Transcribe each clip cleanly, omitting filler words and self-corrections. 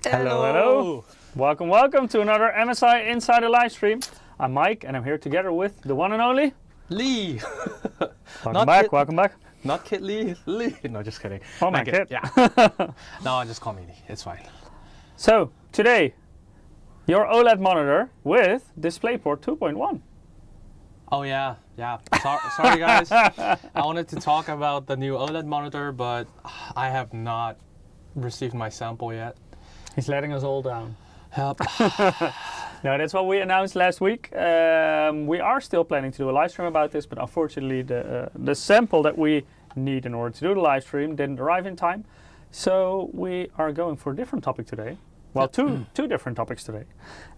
Hello, hello. Welcome to another MSI Insider live stream. I'm Mike and I'm here together with the one and only Lee. Welcome back. Not Kid Lee. No, just kidding. Oh, my kid. Yeah. No, just call me Lee. It's fine. So, today, your OLED monitor with DisplayPort 2.1. Oh, yeah. Sorry, guys. I wanted to talk about the new OLED monitor, but I have not received my sample yet. He's letting us all down. Help. No, that's what we announced last week. We are still planning to do a live stream about this, but unfortunately the sample that we need in order to do the live stream didn't arrive in time. So we are going for a different topic today. Well, two different topics today.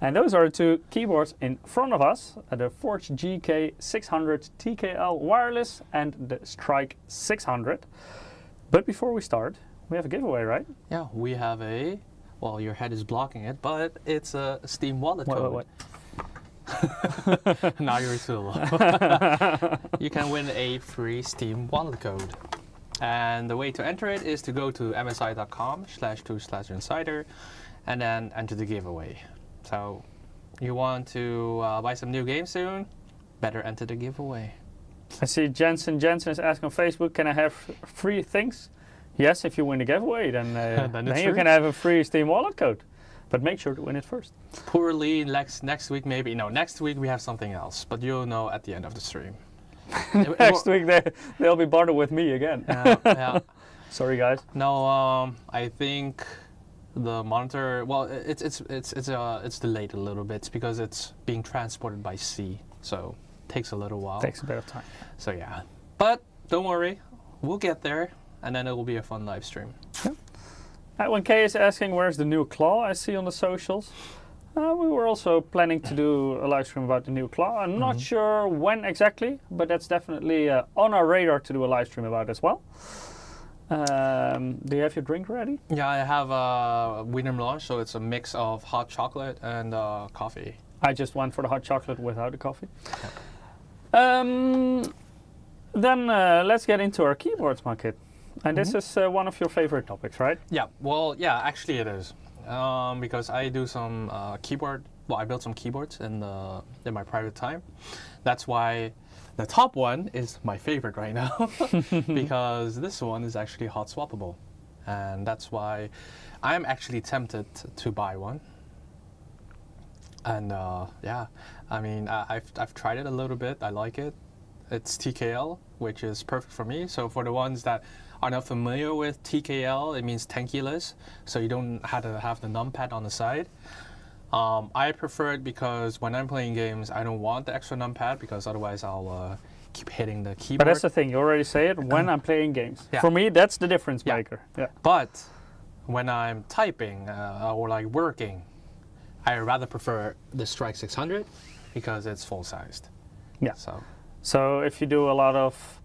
And those are the two keyboards in front of us, the Forge GK600 TKL Wireless and the Strike 600. But before we start, we have a giveaway, right? Yeah, we have a... Well, your head is blocking it, but it's a Steam wallet code. Wait. Now you're too low. You can win a free Steam wallet code. And the way to enter it is to go to msi.com/2/insider and then enter the giveaway. So you want to buy some new games soon? Better enter the giveaway. I see Jensen is asking on Facebook, can I have free things? Yes, if you win the giveaway, then you can have a free Steam wallet code. But make sure to win it first. Poorly, next week maybe. No, next week we have something else, but you'll know at the end of the stream. Next week they'll be bothered with me again. Yeah. Sorry, guys. No, I think the monitor. Well, it's delayed a little bit because it's being transported by sea, so it takes a little while. Takes a bit of time. So yeah, but don't worry, we'll get there, and then it will be a fun live stream. Yeah. When Kay is asking where's the new claw, I see on the socials. We were also planning to do a live stream about the new claw. I'm not sure when exactly, but that's definitely on our radar to do a live stream about as well. Do you have your drink ready? Yeah, I have a Wiener Melange, so it's a mix of hot chocolate and coffee. I just went for the hot chocolate without the coffee. Yeah. Then let's get into our keyboards, my kid. And this is one of your favorite topics, right? Yeah, well, yeah, actually it is. Because I do some keyboard, well, I built some keyboards in my private time. That's why the top one is my favorite right now, because this one is actually hot swappable. And that's why I'm actually tempted to buy one. And yeah, I mean, I've tried it a little bit, I like it. It's TKL, which is perfect for me. So for the ones that are not familiar with TKL, it means tanky-less, so you don't have to have the numpad on the side. I prefer it because when I'm playing games, I don't want the extra numpad because otherwise I'll keep hitting the keyboard. But that's the thing, you already say it, when I'm playing games. Yeah. For me, that's the difference maker. Yeah. But when I'm typing or like working, I rather prefer the Strike 600 because it's full-sized. Yeah. So if you do a lot of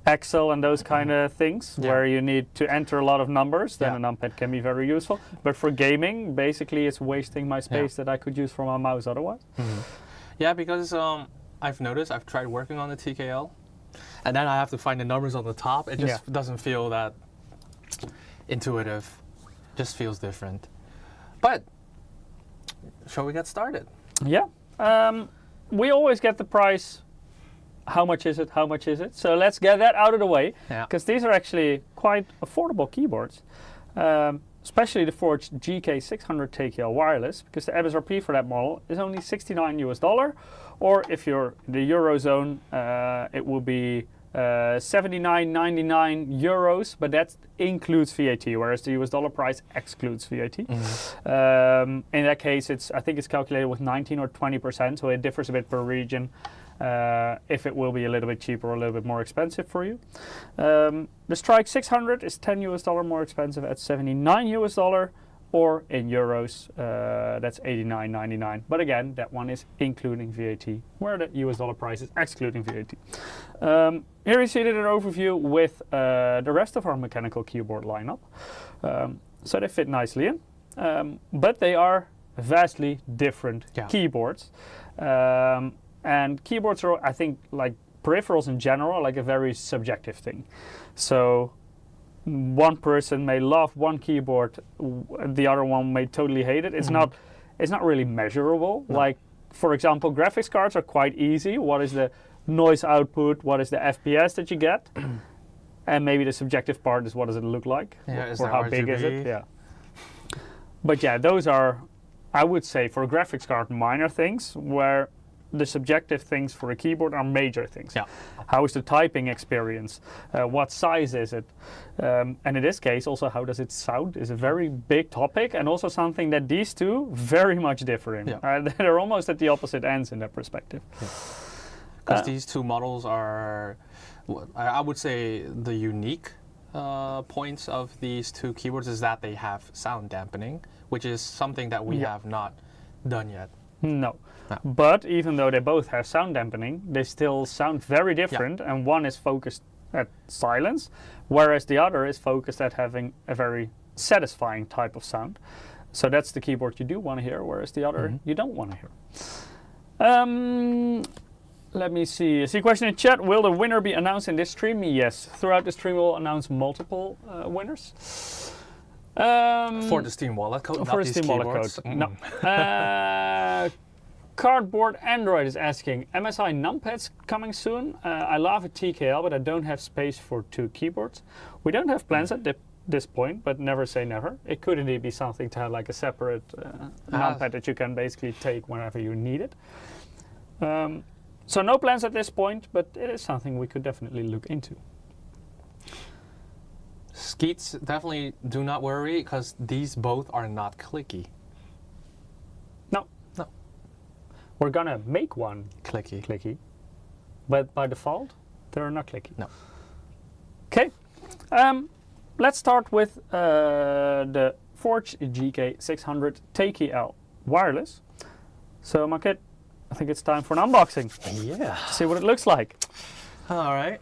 Excel and those kind of things where you need to enter a lot of numbers, then a numpad can be very useful. But for gaming, basically it's wasting my space that I could use for my mouse otherwise. Yeah, because I've noticed, I've tried working on the TKL, and then I have to find the numbers on the top. It just doesn't feel that intuitive, just feels different. But, shall we get started? Yeah, we always get the price. How much is it? How much is it? So let's get that out of the way, because these are actually quite affordable keyboards, especially the Forge GK600 TKL Wireless, because the MSRP for that model is only $69 US, or if you're in the Eurozone, it will be 79.99 euros, but that includes VAT, whereas the US dollar price excludes VAT. In that case, I think it's calculated with 19 or 20%, so it differs a bit per region. If it will be a little bit cheaper or a little bit more expensive for you. The Strike 600 is $10 US more expensive at $79 US, or in euros, that's 89.99. But again, that one is including VAT, where the US dollar price is excluding VAT. Here you see an overview with the rest of our mechanical keyboard lineup. So they fit nicely in, but they are vastly different keyboards. And keyboards are, I think, like peripherals in general, like a very subjective thing. So one person may love one keyboard, the other one may totally hate it. It's not really measurable. No. Like, for example, graphics cards are quite easy. What is the noise output? What is the FPS that you get? And maybe the subjective part is what does it look like? Yeah, or how big is it? Yeah. But yeah, those are, I would say, for a graphics card, minor things, where the subjective things for a keyboard are major things. Yeah. How is the typing experience? What size is it? And in this case, also, how does it sound is a very big topic, and also something that these two very much differ in. Yeah. They're almost at the opposite ends in that perspective. Because these two models are, I would say, the unique points of these two keyboards is that they have sound dampening, which is something that we have not done yet. No. No. But even though they both have sound dampening, they still sound very different, and one is focused at silence, whereas the other is focused at having a very satisfying type of sound. So that's the keyboard you do want to hear, whereas the other you don't want to hear. Let me see. I see a question in chat. Will the winner be announced in this stream? Yes. Throughout the stream, we'll announce multiple winners. For the Steam Wallet code, For not the these Steam Wallet keyboards. code. No. Cardboard Android is asking, MSI numpads coming soon? I love a TKL, but I don't have space for 2 keyboards. We don't have plans at this point, but never say never. It could indeed be something to have like a separate numpad that you can basically take whenever you need it. So no plans at this point, but it is something we could definitely look into. Skeets, definitely do not worry, because these both are not clicky. No. No. We're gonna make one Clicky. but by default, they're not clicky. No. Okay. Let's start with the Forge GK600 TKL Wireless. So, Market, I think it's time for an unboxing. Yeah. See what it looks like. All right.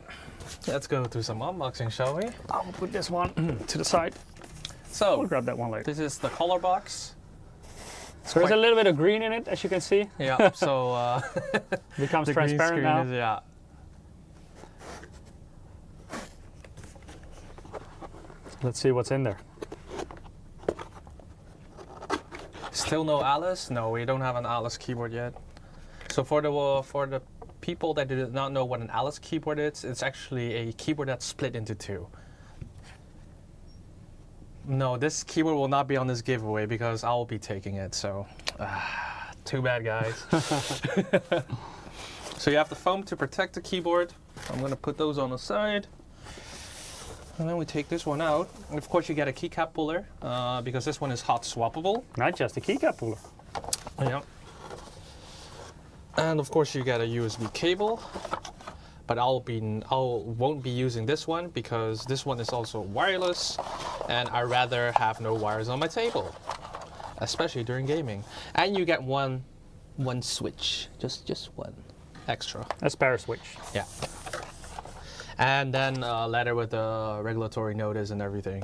Let's go through some unboxing, shall we? I'll put this one to the side. We'll So, grab that one later. this is the color box. So there's a little bit of green in it, as you can see. Yeah, so Becomes the green transparent screen now. is, yeah. Let's see what's in there. Still no Alice? No, we don't have an Alice keyboard yet. So for the people that do not know what an Alice keyboard is, it's actually a keyboard that's split into 2. No, this keyboard will not be on this giveaway because I'll be taking it, so too bad, guys. So you have the foam to protect the keyboard. I'm gonna put those on the side. And then we take this one out. And of course you get a keycap puller because this one is hot swappable. Not just a keycap puller. Yeah. And of course you get a USB cable, but I won't be using this one because this one is also wireless, and I rather have no wires on my table, especially during gaming. And you get one switch, just one extra. A spare switch. Yeah. And then a letter with a regulatory notice and everything.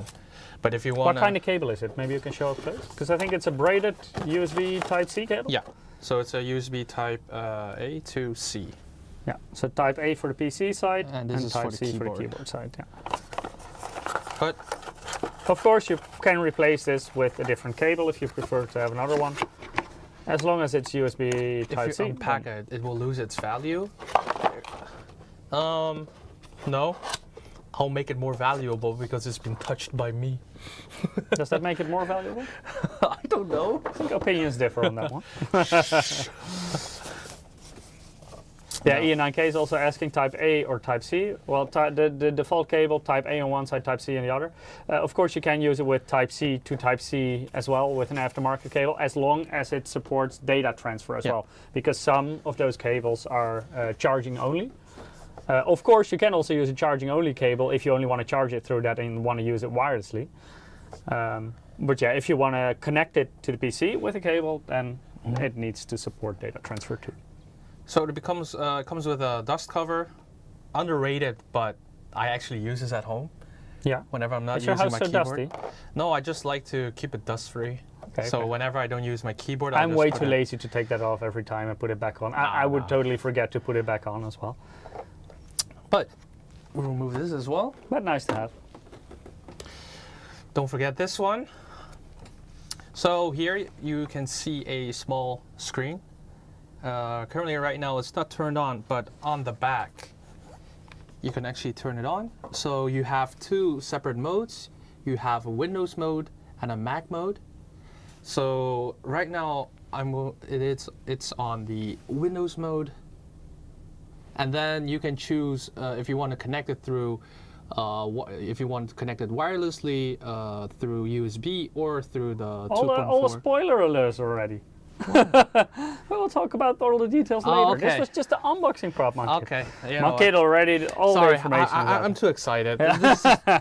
But if you want, What kind of cable is it? Maybe you can show up close, because I think it's a braided USB Type-C cable. Yeah. So it's a USB Type A to C. Yeah. So Type A for the PC side, And this is for Type the C for the keyboard. keyboard side. Yeah. But Of course, you can replace this with a different cable if you prefer to have another one, as long as it's USB Type-C. if you unpack it, it will lose its value. No. I'll make it more valuable because it's been touched by me. Does that make it more valuable? I don't know. I think opinions differ on that one. Yeah, E9K is also asking Type A or Type C. Well, the default cable, Type A on one side, Type C on the other. Of course, you can use it with Type C to Type C as well with an aftermarket cable, as long as it supports data transfer as well. Because some of those cables are charging only. Of course, you can also use a charging only cable if you only want to charge it through that and want to use it wirelessly. But yeah, if you want to connect it to the PC with a cable, then it needs to support data transfer too. So it comes with a dust cover, underrated, but I actually use this at home. Yeah. Whenever I'm not Is your using house my so keyboard. dusty? No, I just like to keep it dust free. Okay, So okay. whenever I don't use my keyboard, I'm I'll way just too put it- lazy to take that off every time and put it back on. I would totally forget to put it back on as well. But we'll remove this as well. But nice to have. Don't forget this one. So here you can see a small screen. Currently right now it's not turned on, but on the back you can actually turn it on. So you have two separate modes. You have a Windows mode and a Mac mode. So right now it's on the Windows mode, and then you can choose if you want to connect it through if you want to connect it wirelessly through USB or through the 2.4. All the spoiler alerts already. We'll talk about all the details later. Okay. This was just the unboxing prop, Monkey. Okay. Monkey already all the information. I'm too excited.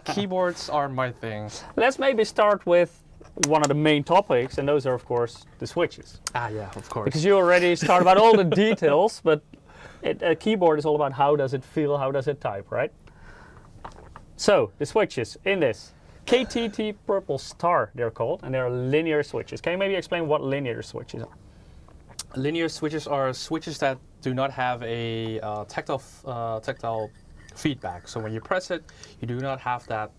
Keyboards are my thing. Let's maybe start with one of the main topics, and those are, of course, the switches. Yeah, of course. Because you already started about all the details, but a keyboard is all about how does it feel, how does it type, right? So, the switches in this. KTT Purple Star, they're called, and they're linear switches. Can you maybe explain what linear switches are? Linear switches are switches that do not have a tactile feedback. So when you press it, you do not have that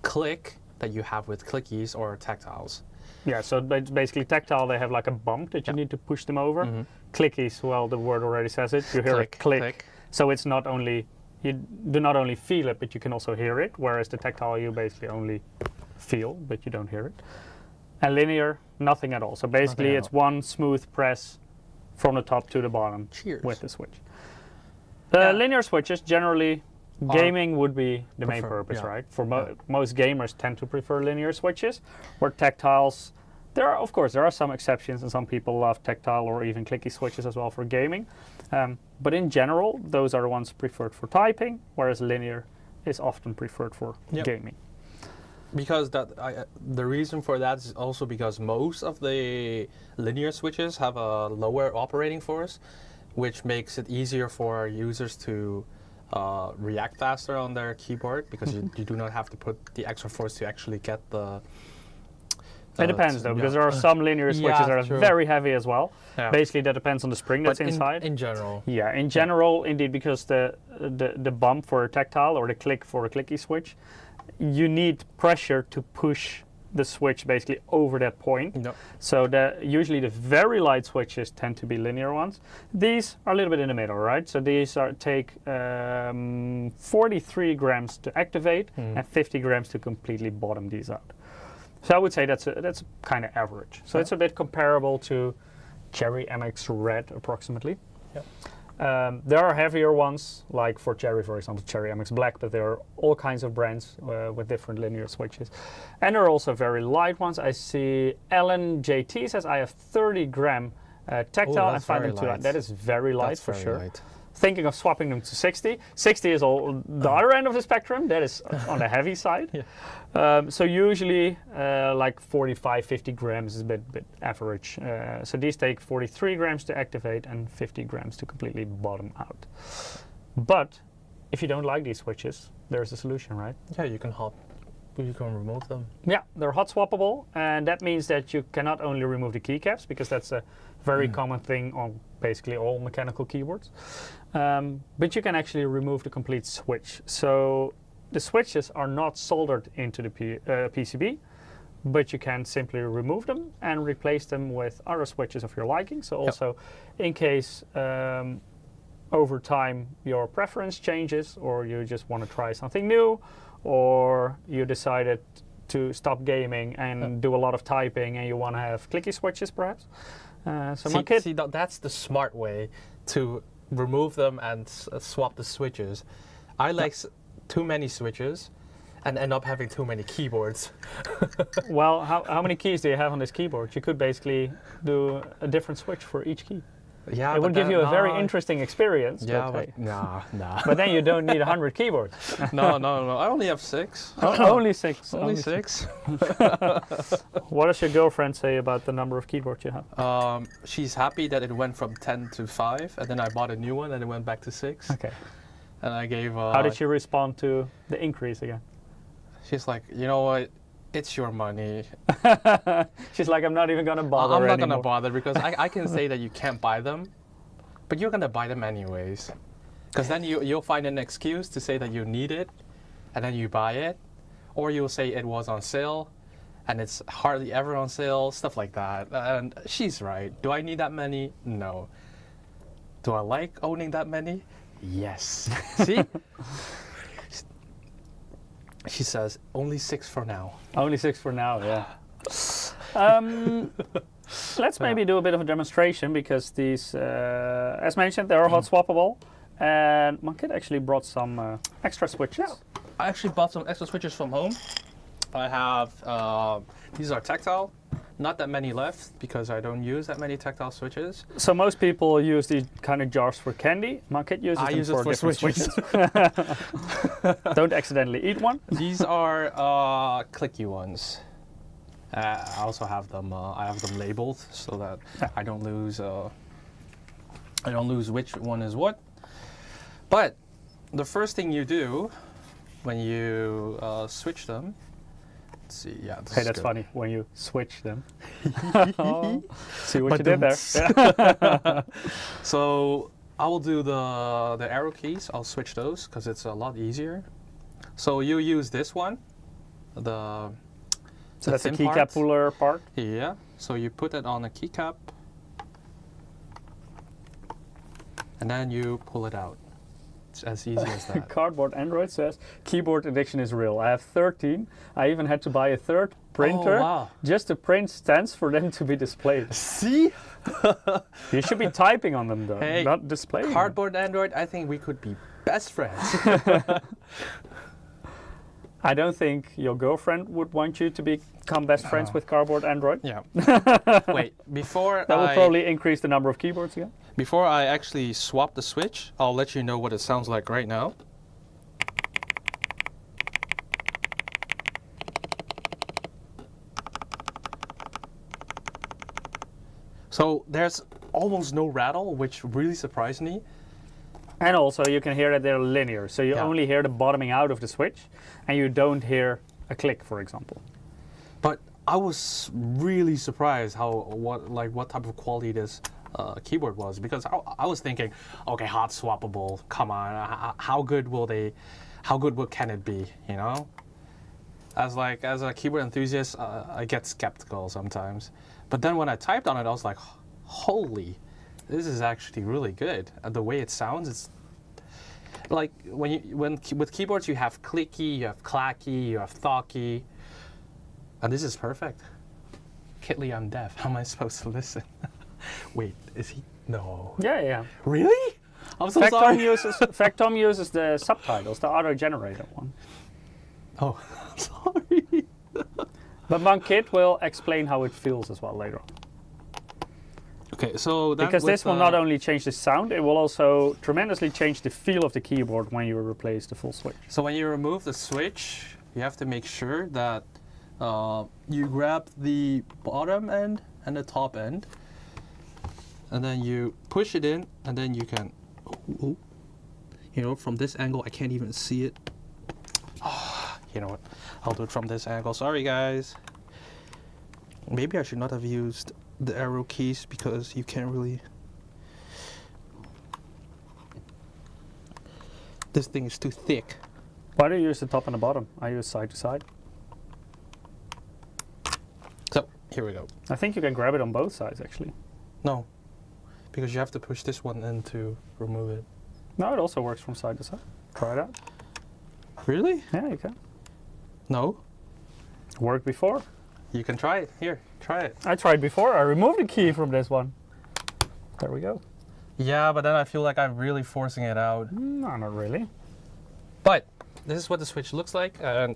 click that you have with clickies or tactiles. Yeah, so basically tactile, they have like a bump that you need to push them over. Clickies, well, the word already says it. You hear a click. So it's not only, you do not only feel it, but you can also hear it, whereas the tactile you basically only feel, but you don't hear it. And linear, nothing at all. So basically it's one smooth press from the top to the bottom with the switch. The linear switches, generally, gaming would be the main purpose, right? For most gamers tend to prefer linear switches, where tactiles, there are, of course, there are some exceptions, and some people love tactile or even clicky switches as well for gaming. But in general, those are the ones preferred for typing, whereas linear is often preferred for gaming. Because the reason for that is also because most of the linear switches have a lower operating force, which makes it easier for users to react faster on their keyboard, because you do not have to put the extra force to actually get the... It depends though, because there are some linear switches that are very heavy as well. Basically that depends on the spring that's inside. In general. Yeah, in general, indeed, because the bump for a tactile or the click for a clicky switch, you need pressure to push the switch basically over that point. So usually the very light switches tend to be linear ones. These are a little bit in the middle, right? So these take 43 grams to activate and 50 grams to completely bottom these out. So I would say that's kind of average. So it's a bit comparable to Cherry MX Red approximately. There are heavier ones, like for Cherry, for example, Cherry MX Black, but there are all kinds of brands with different linear switches. And there are also very light ones. I see Ellen JT says I have 30 gram tactile and find them too light. That is very light for sure. Thinking of swapping them to 60. 60 is all the other end of the spectrum. That is on the heavy side. So usually like 45, 50 grams is a bit average. So these take 43 grams to activate and 50 grams to completely bottom out. But if you don't like these switches, there's a solution, right? Yeah, you can remove them. Yeah, they're hot swappable, and that means that you cannot only remove the keycaps, because that's a very common thing on basically all mechanical keyboards, but you can actually remove the complete switch. So the switches are not soldered into the PCB, but you can simply remove them and replace them with other switches of your liking. So also in case over time your preference changes, or you just want to try something new, or you decided to stop gaming and do a lot of typing and you want to have clicky switches perhaps. That's the smart way to remove them and swap the switches. I like too many switches and end up having too many keyboards. Well, how many keys do you have on this keyboard? You could basically do a different switch for each key. Yeah, it would give you a very interesting experience. Yeah, but nah. But then you don't need 100 keyboards. No. I only have 6. Only 6. Only 6. What does your girlfriend say about the number of keyboards you have? She's happy that it went from 10 to 5, and then I bought a new one, and it went back to 6. Okay. And I gave. How did she respond to the increase again? She's like, you know what? It's your money. She's like, I'm not even going to bother I'm not going to bother, because I can say that you can't buy them, but you're going to buy them anyways. Because then you'll find an excuse to say that you need it, and then you buy it. or you'll say it was on sale, and it's hardly ever on sale, stuff like that. And she's right. Do I need that many? No. Do I like owning that many? Yes. See? She says, only 6 for now. Only 6 for now, yeah. Let's maybe do a bit of a demonstration because these, as mentioned, they are hot swappable. And Mankit actually brought some extra switches. Yeah. I actually bought some extra switches from home. I have, these are tactile. Not that many left because I don't use that many tactile switches. So most people use these kind of jars for candy. Mankit uses I them use for it for different switches. Don't accidentally eat one. These are clicky ones. I also have them. I have them labeled so that I don't lose. I don't lose which one is what. But the first thing you do when you switch them. Let's see. Yeah. Hey, that's funny when you switch them. See what you did there. So I will do the arrow keys. I'll switch those because it's a lot easier. So you use this one, So that's the keycap puller part. Yeah. So you put it on a keycap, and then you pull it out. It's as easy as that. Cardboard Android says keyboard addiction is real. I have 13. I even had to buy a third printer just to print stands for them to be displayed. See? You should be typing on them though, Hey, not displaying. Cardboard Android, I think we could be best friends. I don't think your girlfriend would want you to become best friends with Cardboard Android. Yeah. Wait, before That will probably increase the number of keyboards again. Before I actually swap the switch, I'll let you know what it sounds like right now. So there's almost no rattle, which really surprised me. And also you can hear that they're linear, so you Yeah. only hear the bottoming out of the switch and you don't hear a click, for example. But I was really surprised what type of quality this keyboard was, because I was thinking, okay, hot swappable, come on, how good can it be, you know? As a keyboard enthusiast, I get skeptical sometimes. But then when I typed on it, I was like, holy, this is actually really good. And the way it sounds, it's like with keyboards you have clicky, you have clacky, you have thocky, and this is perfect. Kitley, I'm deaf. How am I supposed to listen? Wait, is he? No. Yeah. Really? I'm so sorry. Factom uses the subtitles, the auto-generated one. Oh, I'm sorry. But Mankit will explain how it feels as well later on. Okay, so because this will not only change the sound, it will also tremendously change the feel of the keyboard when you replace the full switch. So when you remove the switch, you have to make sure that you grab the bottom end and the top end, and then you push it in, and then you can, you know, from this angle, I can't even see it. Oh, you know what? I'll do it from this angle. Sorry, guys. Maybe I should not have used the arrow keys because you can't really. This thing is too thick. Why do you use the top and the bottom? I use side to side. So here we go. I think you can grab it on both sides actually. No, because you have to push this one in to remove it. No, it also works from side to side. Try it out. Really? Yeah, you can. No. Worked before. You can try it. Here, try it. I tried before. I removed the key from this one. There we go. Yeah, but then I feel like I'm really forcing it out. No, not really. But this is what the switch looks like, and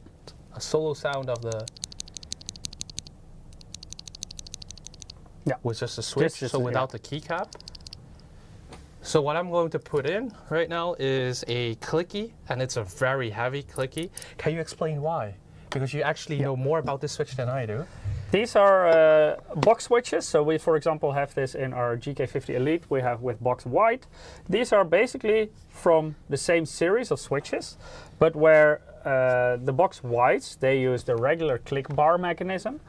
a solo sound of the. Yeah. Was just a switch, so without the keycap. So what I'm going to put in right now is a clicky, and it's a very heavy clicky. Can you explain why? Because you actually know more about this switch than I do. These are box switches. So we, for example, have this in our GK50 Elite. We have with box white. These are basically from the same series of switches, but where the box whites, they use the regular click bar mechanism.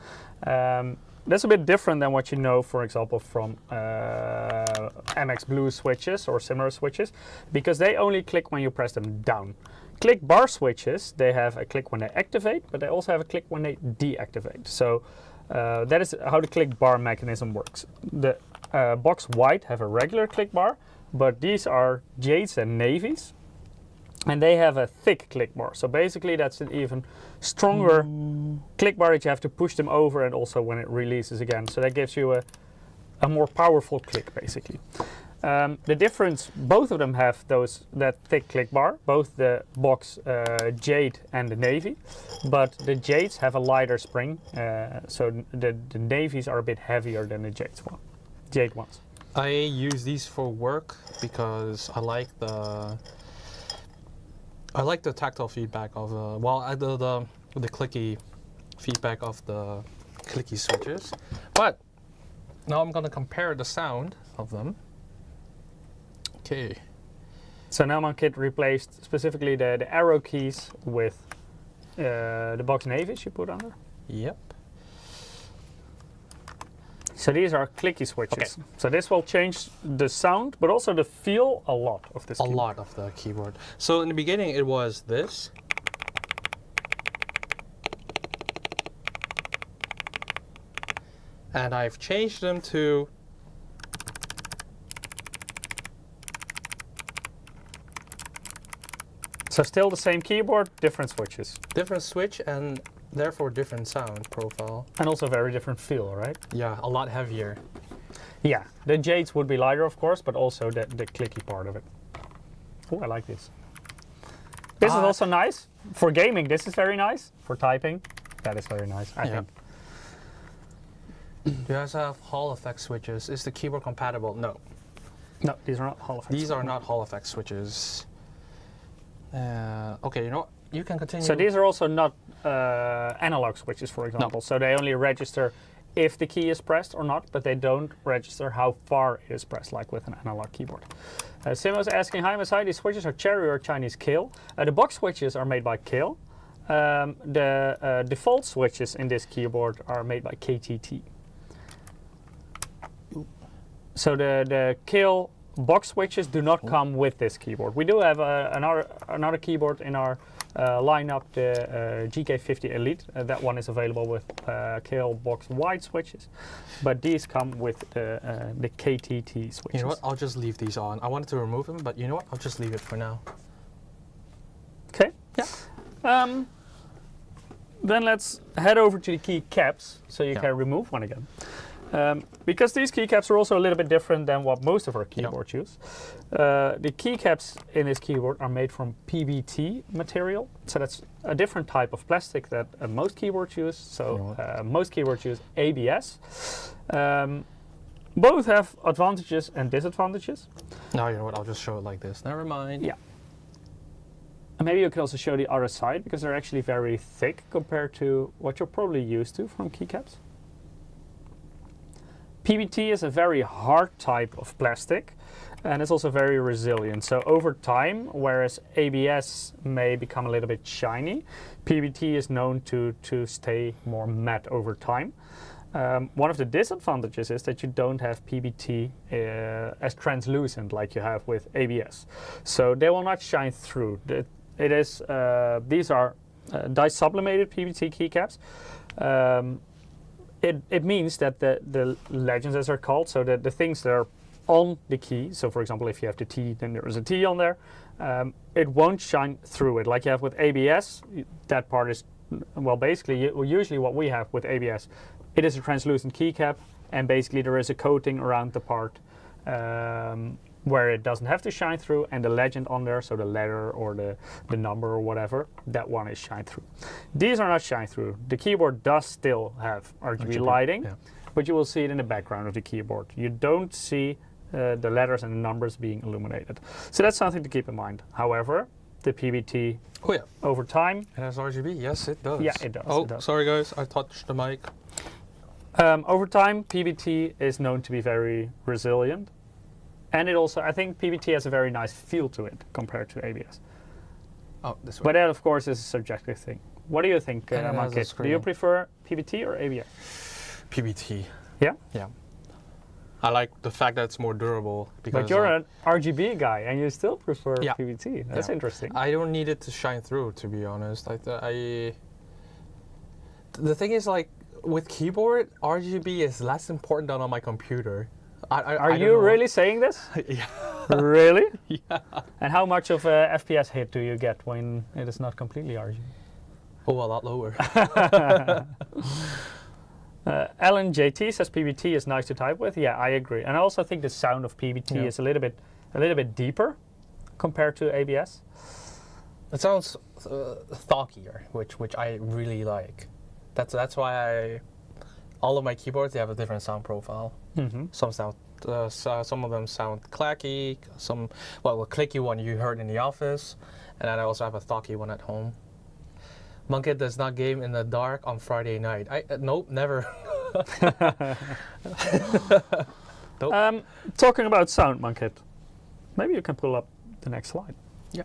That's a bit different than what you know, for example, from MX Blue switches or similar switches, because they only click when you press them down. click bar switches, they have a click when they activate, but they also have a click when they deactivate. So that is how the click bar mechanism works. The box white have a regular click bar, but these are jades and navies, and they have a thick click bar. So basically that's an even stronger click bar that you have to push them over, and also when it releases again. So that gives you a more powerful click basically. The difference, both of them have that thick click bar, both the box jade and the navy, but the jades have a lighter spring, so the navies are a bit heavier than the jade ones. I use these for work because I like the tactile feedback of the clicky feedback of the clicky switches. But now I'm gonna compare the sound of them. Okay. So Nauman Kit replaced specifically the arrow keys with the box navies you put under. Yep. So these are clicky switches. Okay. So this will change the sound, but also the feel a lot of this keyboard. A lot of the keyboard. So in the beginning it was this. And I've changed them to so still the same keyboard, different switches. different switch and therefore different sound profile. And also very different feel, right? Yeah, a lot heavier. Yeah, the jades would be lighter, of course, but also the clicky part of it. Oh, I like this. This is also nice. For gaming, this is very nice. For typing, that is very nice, I think. Do you guys have Hall effect switches? Is the keyboard compatible? No. No, these are not Hall effects. These are not Hall effect switches. Okay, you know what? You can continue. So these are also not analog switches, for example. No. So they only register if the key is pressed or not, but they don't register how far it is pressed, like with an analog keyboard. Simo's asking, hi MSI, these switches are Cherry or Chinese Kale? The box switches are made by Kale. The default switches in this keyboard are made by KTT. So the Kale box switches do not come with this keyboard. We do have another keyboard in our lineup, the GK600 Elite. That one is available with Kale box wide switches, but these come with the KTT switches. You know what? I'll just leave these on. I wanted to remove them, but you know what? I'll just leave it for now. Okay. Yeah. Then let's head over to the keycaps, so you can remove one again. Because these keycaps are also a little bit different than what most of our keyboards use. The keycaps in this keyboard are made from PBT material, so that's a different type of plastic that most keyboards use. So most keyboards use ABS. Both have advantages and disadvantages. No, you know what? I'll just show it like this. Never mind. Yeah. And maybe you can also show the other side, because they're actually very thick compared to what you're probably used to from keycaps. PBT is a very hard type of plastic, and it's also very resilient. So over time, whereas ABS may become a little bit shiny, PBT is known to stay more matte over time. One of the disadvantages is that you don't have PBT as translucent like you have with ABS. So they will not shine through. These are dye-sublimated PBT keycaps. It means that the legends, as they're called, so that the things that are on the key, so for example, if you have the T, then there is a T on there, it won't shine through it. Like you have with ABS, that part is, well, basically, usually what we have with ABS, it is a translucent keycap, and basically there is a coating around the part where it doesn't have to shine through, and the legend on there, so the letter or the number or whatever, that one is shine through. These are not shine through. The keyboard does still have RGB lighting, but you will see it in the background of the keyboard. You don't see the letters and the numbers being illuminated. So that's something to keep in mind. However, the PBT over time... It has RGB? Yes, it does. Yeah, it does. Oh, it does. Sorry guys, I touched the mic. Over time, PBT is known to be very resilient. And it also, I think PBT has a very nice feel to it compared to ABS. Oh, this way. But that, of course, is a subjective thing. What do you think, Markit? Do you prefer PBT or ABS? PBT. Yeah? Yeah. I like the fact that it's more durable. Because, But you're an RGB guy, and you still prefer Yeah. PBT. That's interesting. I don't need it to shine through, to be honest. The thing is, like, with keyboard, RGB is less important than on my computer. Are you really saying this? Yeah. Really? Yeah. And how much of a FPS hit do you get when it is not completely RGB? Oh, a lot lower. Alan JT says PBT is nice to type with. Yeah, I agree. And I also think the sound of PBT is a little bit deeper compared to ABS. It sounds thockier, which I really like. That's why all of my keyboards, they have a different sound profile. Mm-hmm. Some of them sound clacky. A clicky one you heard in the office, and then I also have a thocky one at home. Monkey does not game in the dark on Friday night. Nope, never. Nope. Talking about sound, Monkit, maybe you can pull up the next slide. Yeah.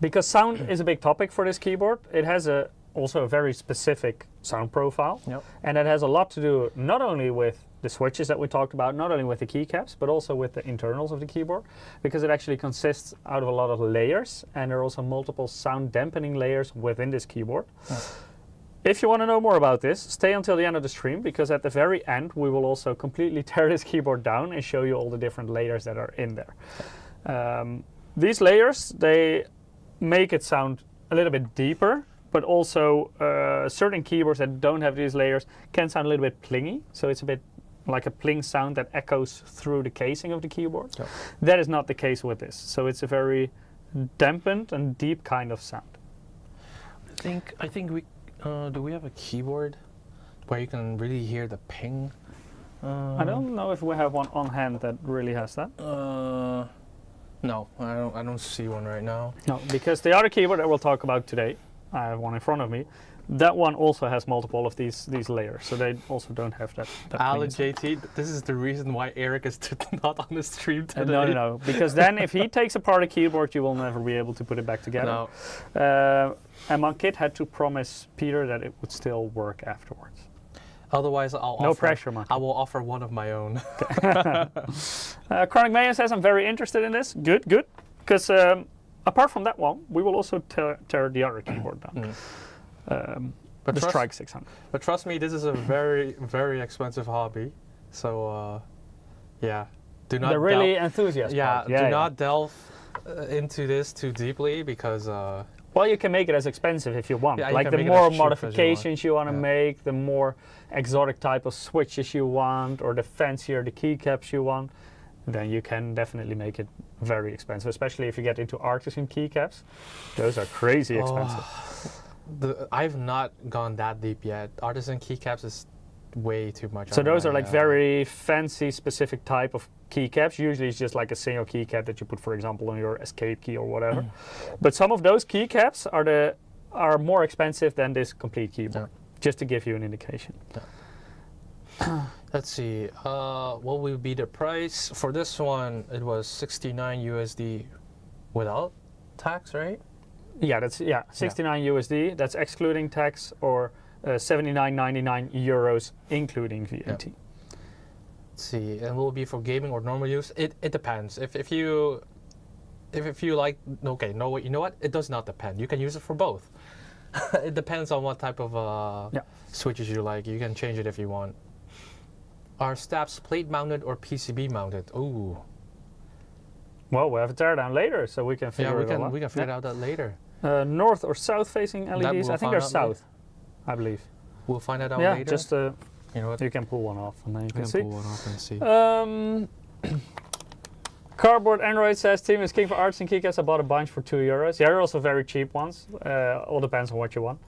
Because sound is a big topic for this keyboard. It has also a very specific sound profile. Yep. And it has a lot to do not only with the switches that we talked about, not only with the keycaps, but also with the internals of the keyboard, because it actually consists out of a lot of layers, and there are also multiple sound dampening layers within this keyboard. If you want to know more about this, stay until the end of the stream, because at the very end we will also completely tear this keyboard down and show you all the different layers that are in there. These layers, they make it sound a little bit deeper, but also certain keyboards that don't have these layers can sound a little bit plingy, so it's a bit like a pling sound that echoes through the casing of the keyboard. Yep. That is not the case with this, so it's a very dampened and deep kind of sound. I think we do we have a keyboard where you can really hear the ping? I don't know if we have one on hand that really has that. No, I don't see one right now. No, because the other keyboard that we'll talk about today, I have one in front of me. That one also has multiple of these layers, so they also don't have that. Alan JT, this is the reason why Eric is not on the stream today. No, because then if he takes apart a keyboard, you will never be able to put it back together. No. And Monkit had to promise Peter that it would still work afterwards. Otherwise, I will offer one of my own. Chronic Mayan says, I'm very interested in this. Good. Because apart from that one, we will also tear the other keyboard down. But the Strike 600. But trust me, this is a very, very expensive hobby. So, yeah. Do not. They're really enthusiastic. Yeah, do not delve into this too deeply, because... well, you can make it as expensive if you want. Yeah, like the more modifications you want to make, the more exotic type of switches you want, or the fancier the keycaps you want, then you can definitely make it very expensive, especially if you get into artisan keycaps. Those are crazy expensive. I've not gone that deep yet. Artisan keycaps is way too much. So those are like very fancy, specific type of keycaps. Usually it's just like a single keycap that you put, for example, on your escape key or whatever. But some of those keycaps are more expensive than this complete keyboard. Just to give you an indication. Let's see. What will be the price for this one? It was 69 USD without tax, right? Yeah, that's 69 USD. That's excluding tax, or 79.99 euros including VAT. Let's see, and will it be for gaming or normal use? It depends. If you like, okay, no, you know what? It does not depend. You can use it for both. It depends on what type of switches you like. You can change it if you want. Are stabs plate mounted or PCB mounted? Ooh. Well, we have a teardown later, so we can figure it out. We can figure out that later. North or south facing LEDs? I think they're south, I believe. We'll find that out later. Yeah, just you know what? You can pull one off and then you can pull one off and see. Cardboard Android says, Team is king for arts and keycaps. I bought a bunch for €2. Yeah, they're also very cheap ones. All depends on what you want.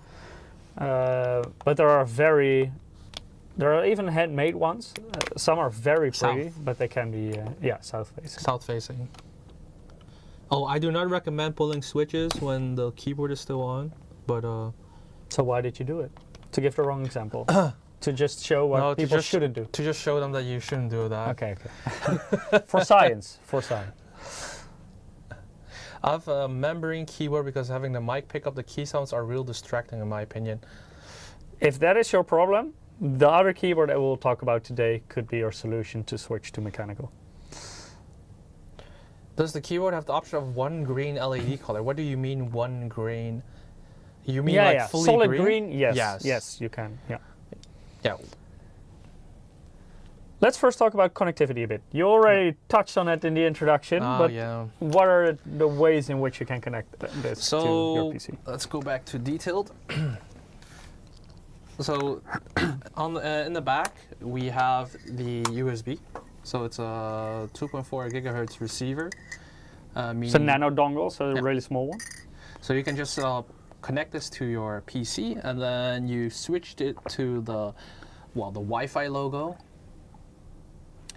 But there are even handmade ones. Some are very pretty, but they can be south facing. South facing. Oh, I do not recommend pulling switches when the keyboard is still on, but So why did you do it? To give the wrong example. To just show what people shouldn't do. To just show them that you shouldn't do that. Okay. For science. I have a membrane keyboard because having the mic pick up the key sounds are real distracting in my opinion. If that is your problem, The other keyboard that we'll talk about today could be your solution to switch to mechanical. Does the keyboard have the option of one green LED color? What do you mean one green? You mean like fully solid green? green? Yes. Yes, you can. Yeah. Yeah. Let's first talk about connectivity a bit. You already touched on it in the introduction, but what are the ways in which you can connect this to your PC? Let's go back to detailed. So in the back, we have the USB. So it's a 2.4 gigahertz receiver. It's a nano dongle, so a really small one. So you can just connect this to your PC, and then you switched it to the Wi-Fi logo.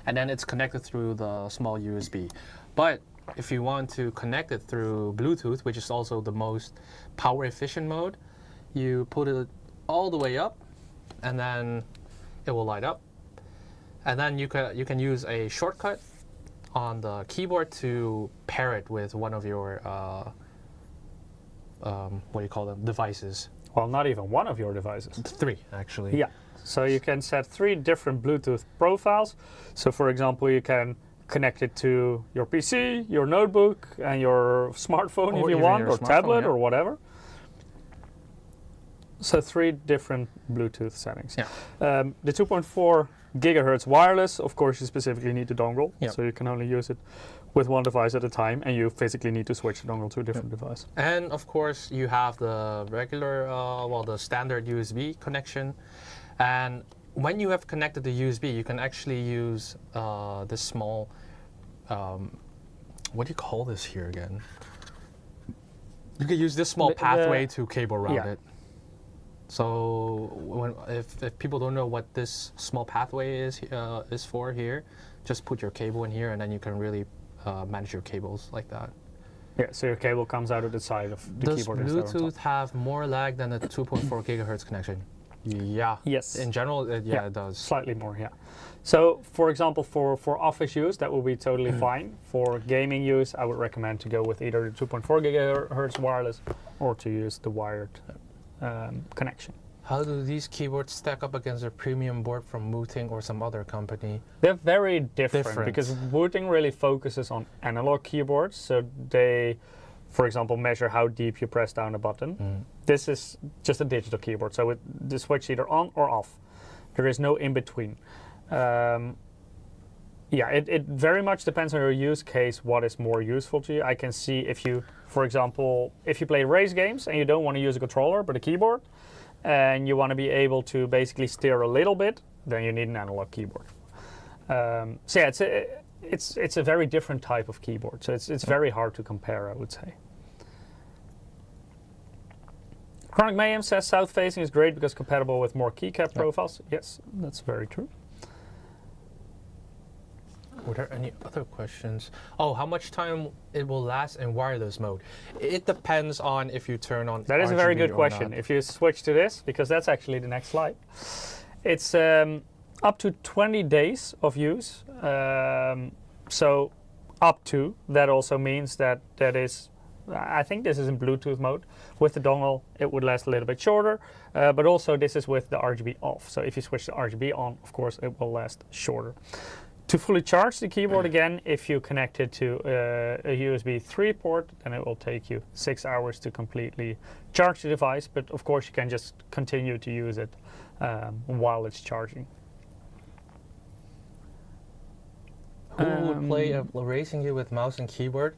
And then it's connected through the small USB. But if you want to connect it through Bluetooth, which is also the most power efficient mode, you put it all the way up, and then it will light up. And then you can use a shortcut on the keyboard to pair it with one of your what do you call them, devices. Well, not even one of your devices. 3, actually. Yeah. So you can set 3 different Bluetooth profiles. So for example, you can connect it to your PC, your notebook, and your smartphone if you want, or tablet, or whatever. So 3 different Bluetooth settings. Yeah. The 2.4 gigahertz wireless, of course, you specifically need the dongle. Yep. So you can only use it with one device at a time, and you physically need to switch the dongle to a different device. And of course, you have the regular, the standard USB connection. And when you have connected the USB, you can actually use this small, what do you call this here again? You can use this small pathway to cable route it. So if people don't know what this small pathway is for here, just put your cable in here, and then you can really manage your cables like that. Yeah, so your cable comes out of the side of the keyboard. Does Bluetooth have more lag than a 2.4 gigahertz connection? Yeah. Yes. In general, it does. Slightly more, yeah. So, for example, for office use, that will be totally fine. For gaming use, I would recommend to go with either the 2.4 gigahertz wireless or to use the wired connection. How do these keyboards stack up against a premium board from Wooting or some other company? They're very different because Wooting really focuses on analog keyboards. So they, for example, measure how deep you press down a button. This is just a digital keyboard, so the switch either on or off. There is no in between. Yeah, it very much depends on your use case, what is more useful to you. I can see if you, for example, if you play race games and you don't want to use a controller but a keyboard, and you want to be able to basically steer a little bit, then you need an analog keyboard. So yeah, it's a very different type of keyboard. So it's very hard to compare, I would say. Chronic Mayhem says south facing is great because compatible with more keycap profiles. Yes, that's very true. Were there any other questions? Oh, how much time it will last in wireless mode? It depends on if you turn on That is RGB a very good or question. not. If you switch to this, because that's actually the next slide, it's up to 20 days of use. So up to, that also means that is, I think this is in Bluetooth mode. With the dongle, it would last a little bit shorter, but also this is with the RGB off. So if you switch the RGB on, of course, it will last shorter. To fully charge the keyboard again, if you connect it to a USB 3 port, then it will take you 6 hours to completely charge the device. But of course, you can just continue to use it while it's charging. Who would play a racing game with mouse and keyboard?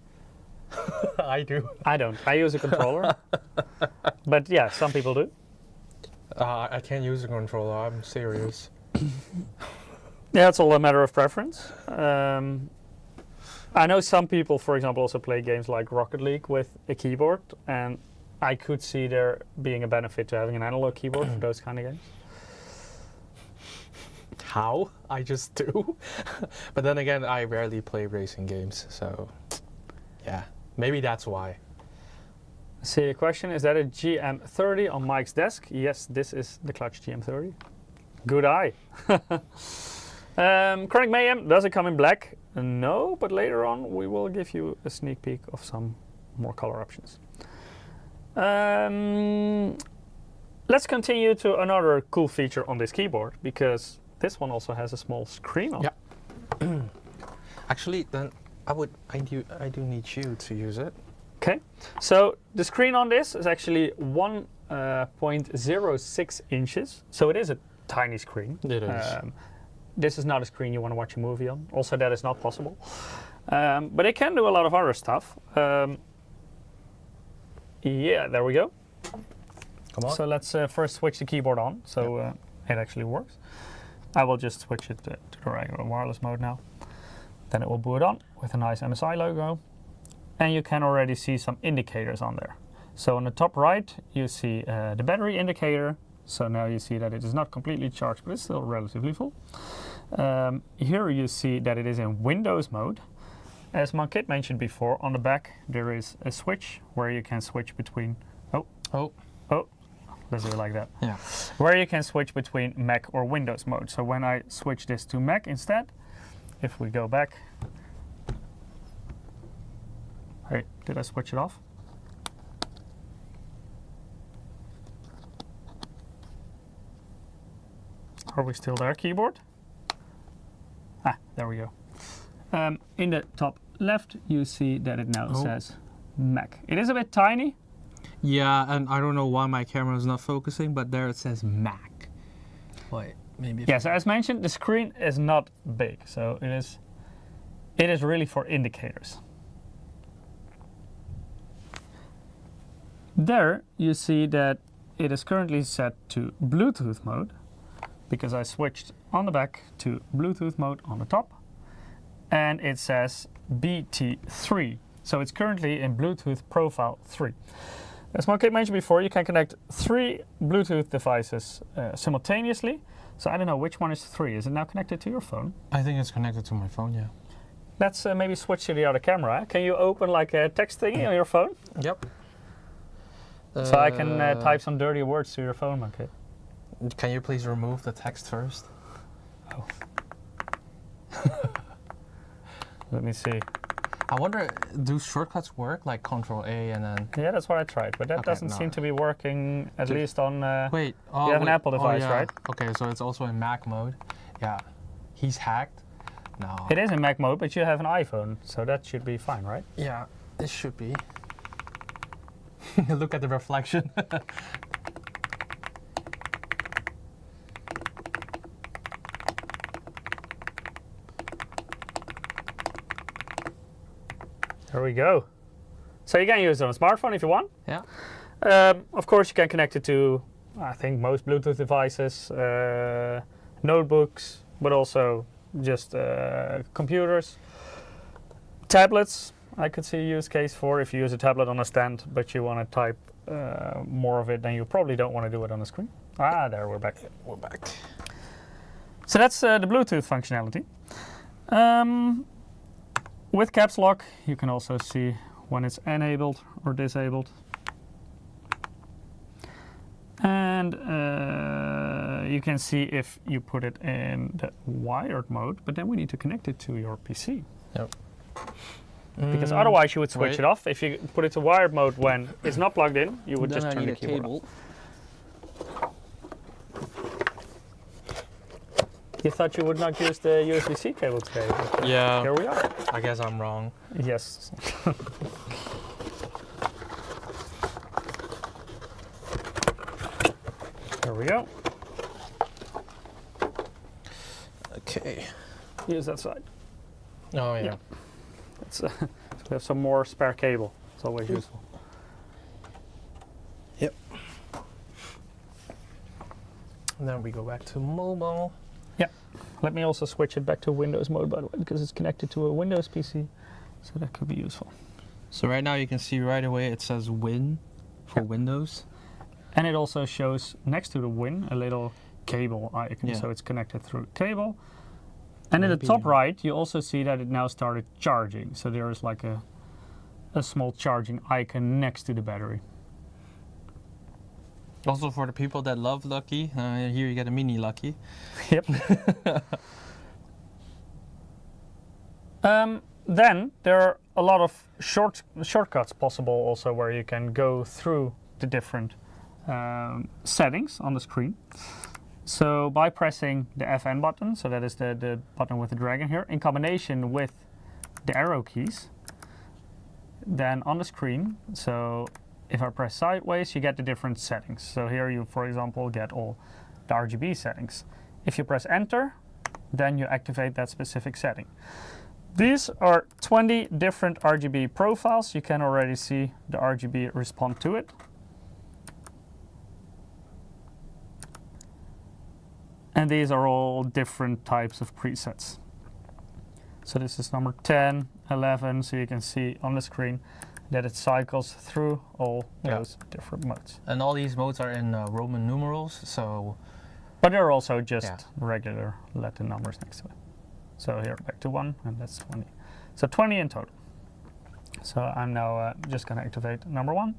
I do. I don't. I use a controller. But yeah, some people do. I can't use a controller. I'm serious. Yeah, it's all a matter of preference. I know some people, for example, also play games like Rocket League with a keyboard, and I could see there being a benefit to having an analog keyboard for those kind of games. How? I just do. But then again, I rarely play racing games, so yeah, maybe that's why. See a question, is that a GM30 on Mike's desk? Yes, this is the Clutch GM30. Good eye. Chronic Mayhem, does it come in black? No, but later on we will give you a sneak peek of some more color options. Let's Let's continue to another cool feature on this keyboard, because this one also has a small screen on. Yeah. Actually, then I do need you to use it. Okay. So the screen on this is actually 1.06 inches. So it is a tiny screen. It is. This is not a screen you want to watch a movie on. Also, that is not possible. But it can do a lot of other stuff. Yeah, there we go. Come on. So let's first switch the keyboard on, so it actually works. I will just switch it to the regular wireless mode now. Then it will boot on with a nice MSI logo. And you can already see some indicators on there. So on the top right, you see the battery indicator. So now you see that it is not completely charged, but it's still relatively full. Here you see that it is in Windows mode. As Mankit mentioned before, on the back there is a switch where you can switch between... Let's do it like that. Yeah. Where you can switch between Mac or Windows mode. So when I switch this to Mac instead, if we go back... Hey, did I switch it off? Are we still there, keyboard? Ah, there we go. In the top left, you see that it now says Mac. It is a bit tiny. Yeah, and I don't know why my camera is not focusing, but there it says Mac. Wait, maybe. Yeah, so as mentioned, the screen is not big, so it is really for indicators. There you see that it is currently set to Bluetooth mode, because I switched on the back to Bluetooth mode on the top, and it says BT3. So it's currently in Bluetooth profile 3. As Mark mentioned before, you can connect 3 Bluetooth devices simultaneously. So I don't know, which one is 3? Is it now connected to your phone? I think it's connected to my phone, yeah. Let's maybe switch to the other camera. Can you open like a text thingy on your phone? Yep. So I can type some dirty words to your phone, Mark. Can you please remove the text first? Oh. Let me see. I wonder, do shortcuts work, like Control A and then... Yeah, that's what I tried, but that doesn't seem to be working, at least on... Wait. You have an Apple device, yeah. right? Okay, so it's also in Mac mode. Yeah. He's hacked. No. It is in Mac mode, but you have an iPhone, so that should be fine, right? Yeah, this should be. Look at the reflection. There we go. So you can use it on a smartphone if you want. Yeah. Of course, you can connect it to, I think, most Bluetooth devices, notebooks, but also just computers. Tablets, I could see a use case for if you use a tablet on a stand, but you want to type more of it, then you probably don't want to do it on the screen. Ah, there, we're back. We're back. So that's the Bluetooth functionality. With caps lock, you can also see when it's enabled or disabled. And you can see if you put it in the wired mode, but then we need to connect it to your PC. Yep. Because otherwise you would switch it off. If you put it to wired mode when it's not plugged in, you would just turn the keyboard off. You thought you would not use the USB-C cable today, but yeah. Here we are. I guess I'm wrong. Yes. There we go. Okay. Use that side. Oh yeah. Let's so we have some more spare cable. It's always useful. Yep. And then we go back to mobile. Yeah. Let me also switch it back to Windows mode, by the way, because it's connected to a Windows PC, so that could be useful. So right now you can see right away it says Win for Windows. And it also shows next to the Win a little cable icon, so it's connected through cable. And in the top right, you also see that it now started charging. So there is like a small charging icon next to the battery. Also for the people that love Lucky, here you get a mini Lucky. Yep. Then there are a lot of shortcuts possible also, where you can go through the different settings on the screen. So by pressing the FN button, so that is the button with the dragon here, in combination with the arrow keys, then on the screen, so if I press sideways, you get the different settings. So here you, for example, get all the RGB settings. If you press enter, then you activate that specific setting. These are 20 different RGB profiles. You can already see the RGB respond to it. And these are all different types of presets. So this is number 10, 11, so you can see on the screen that it cycles through all those different modes. And all these modes are in Roman numerals, so... But they're also just regular Latin numbers next to it. So here, back to 1, and that's 20. So 20 in total. So I'm now just going to activate number 1.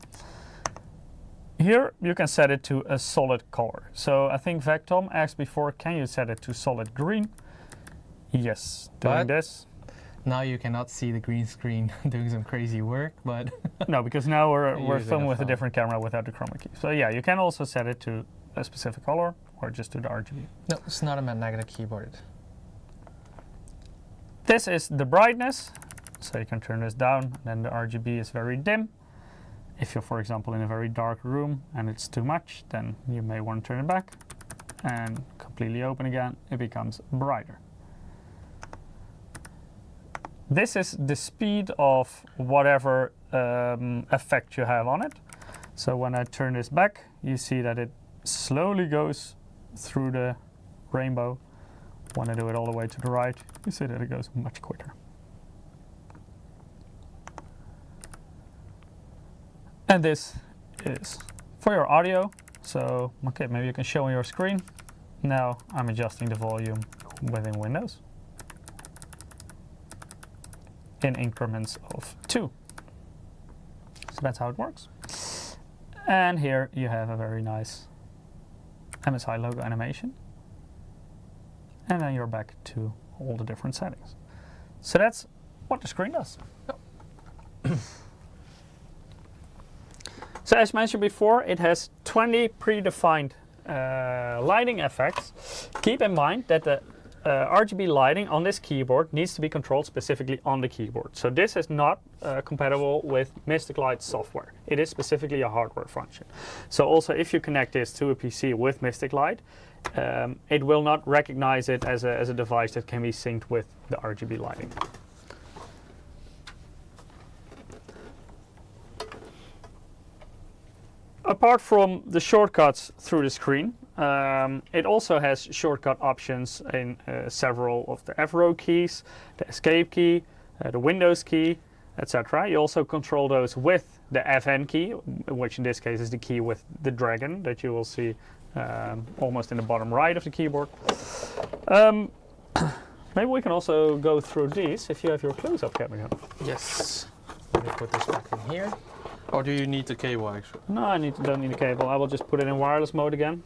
Here you can set it to a solid color. So I think Vectom asked before, can you set it to solid green? Yes, doing this. Now you cannot see the green screen doing some crazy work, but... No, because now we're filming with a different camera without the chroma key. So yeah, you can also set it to a specific color or just to the RGB. No, it's not a magnetic keyboard. This is the brightness. So you can turn this down, and then the RGB is very dim. If you're, for example, in a very dark room and it's too much, then you may want to turn it back and completely open again. It becomes brighter. This is the speed of whatever effect you have on it. So when I turn this back, you see that it slowly goes through the rainbow. When I do it all the way to the right, you see that it goes much quicker. And this is for your audio. So, okay, maybe you can show on your screen. Now I'm adjusting the volume within Windows in increments of 2. So that's how it works. And here you have a very nice MSI logo animation. And then you're back to all the different settings. So that's what the screen does. Yep. So as mentioned before, it has 20 predefined lighting effects. Keep in mind that the RGB lighting on this keyboard needs to be controlled specifically on the keyboard. So this is not compatible with Mystic Light software. It is specifically a hardware function. So also if you connect this to a PC with Mystic Light, it will not recognize it as a device that can be synced with the RGB lighting. Apart from the shortcuts through the screen, it also has shortcut options in several of the F-row keys, the escape key, the Windows key, etc. You also control those with the FN key, which in this case is the key with the dragon that you will see almost in the bottom right of the keyboard. Maybe we can also go through these if you have your close-up camera. Yes. Let me put this back in here. Or do you need the cable actually? No, I don't need a cable. I will just put it in wireless mode again.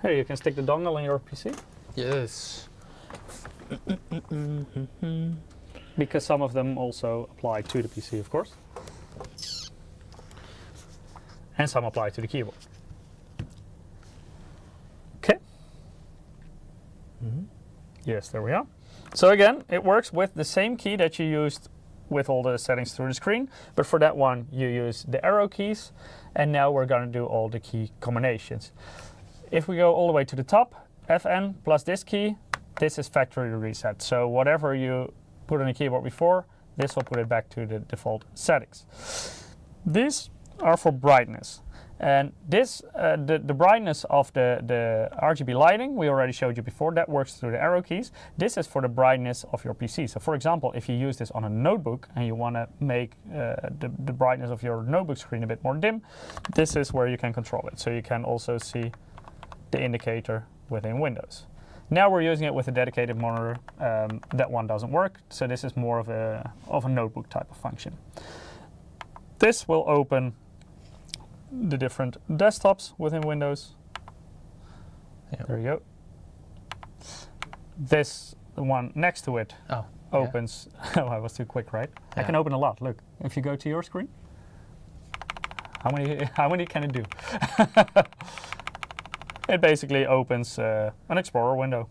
Here, you can stick the dongle in your PC. Yes. Because some of them also apply to the PC, of course. And some apply to the keyboard. Okay. Yes, there we are. So again, it works with the same key that you used with all the settings through the screen, but for that one you use the arrow keys, and now we're going to do all the key combinations. If we go all the way to the top, FN plus this key, this is factory reset. So whatever you put on the keyboard before, this will put it back to the default settings. These are for brightness. And this, the brightness of the RGB lighting, we already showed you before, that works through the arrow keys. This is for the brightness of your PC. So for example, if you use this on a notebook and you want to make the brightness of your notebook screen a bit more dim, this is where you can control it. So you can also see the indicator within Windows. Now we're using it with a dedicated monitor. That one doesn't work, so this is more of a notebook type of function. This will open the different desktops within Windows. Yep. There you go. This, the one next to it, opens. Oh, I was too quick, right? Yeah. I can open a lot. Look, if you go to your screen, How many can it do? It basically opens an Explorer window.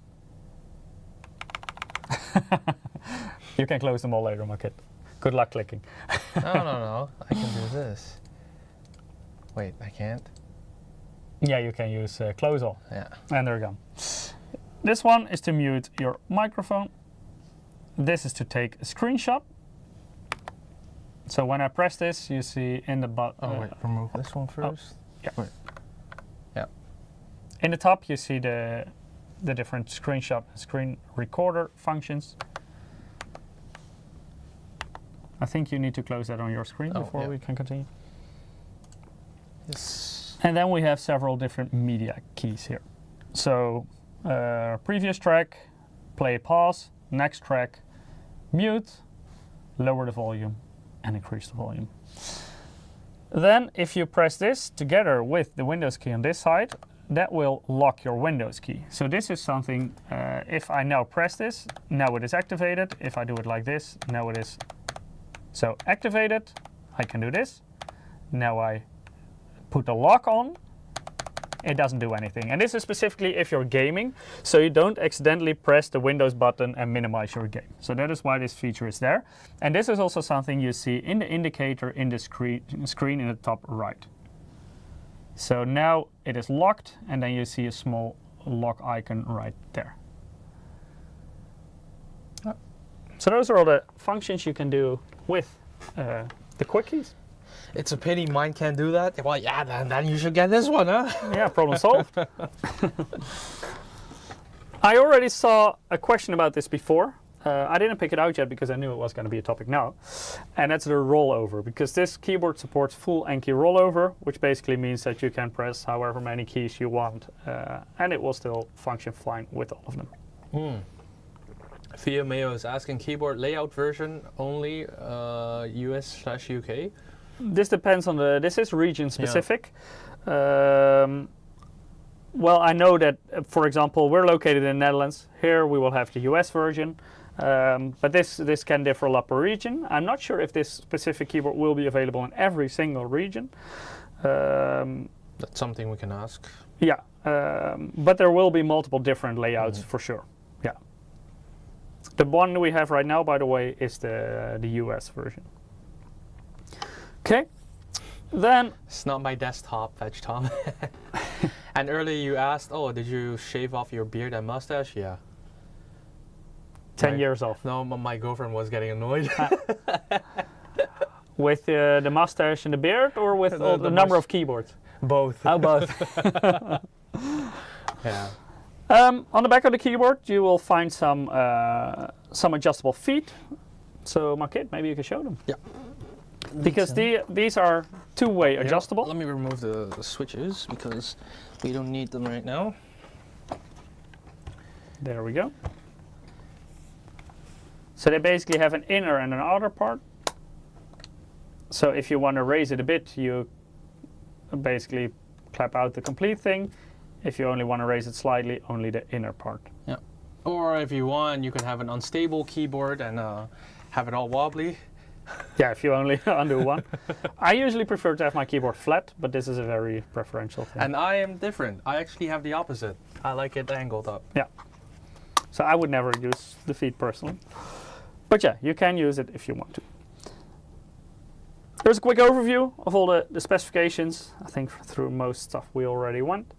You can close them all later, my kid. Good luck clicking. No. I can do this. Wait, I can't? Yeah, you can use close all. Yeah. And they're gone. This one is to mute your microphone. This is to take a screenshot. So when I press this, you see in the button. Oh wait, remove this one first. Yeah. Wait. Yeah. In the top, you see the different screenshot and screen recorder functions. I think you need to close that on your screen before we can continue. Yes. And then we have several different media keys here. So previous track, play, pause, next track, mute, lower the volume, and increase the volume. Then if you press this together with the Windows key on this side, that will lock your Windows key. So this is something, if I now press this, now it is activated. If I do it like this, now it is so activated. I can do this. Now I put the lock on, it doesn't do anything. And this is specifically if you're gaming, so you don't accidentally press the Windows button and minimize your game. So that is why this feature is there. And this is also something you see in the indicator in the screen in the top right. So now it is locked, and then you see a small lock icon right there. So those are all the functions you can do with the quick keys. It's a pity mine can't do that. Well, yeah, then you should get this one, huh? Yeah, problem solved. I already saw a question about this before. I didn't pick it out yet because I knew it was going to be a topic now. And that's the rollover, because this keyboard supports full N-key rollover, which basically means that you can press however many keys you want, and it will still function fine with all of them. Via Mayo is asking keyboard layout version only US/UK. This depends on this is region specific. Well, I know that, for example, we're located in the Netherlands. Here we will have the US version, but this can differ a lot per region. I'm not sure if this specific keyboard will be available in every single region. That's something we can ask. Yeah, but there will be multiple different layouts for sure. Yeah. The one we have right now, by the way, is the US version. Okay, then... It's not my desktop, Fetch Tom. And earlier you asked, oh, did you shave off your beard and mustache? Yeah. 10 years off. No, my girlfriend was getting annoyed. With the mustache and the beard, or with the number of keyboards? Both. Oh, both. Yeah. On the back of the keyboard, you will find some adjustable feet. So, my kid, maybe you can show them. Yeah. Because these are two-way adjustable. Let me remove the switches because we don't need them right now. There we go. So they basically have an inner and an outer part. So if you want to raise it a bit, you basically clap out the complete thing. If you only want to raise it slightly, only the inner part. Yeah. Or if you want, you can have an unstable keyboard and have it all wobbly. Yeah, if you only undo one. I usually prefer to have my keyboard flat, but this is a very preferential thing. And I am different. I actually have the opposite. I like it angled up. Yeah. So I would never use the feet personally. But yeah, you can use it if you want to. There's a quick overview of all the specifications. I think through most stuff we already went.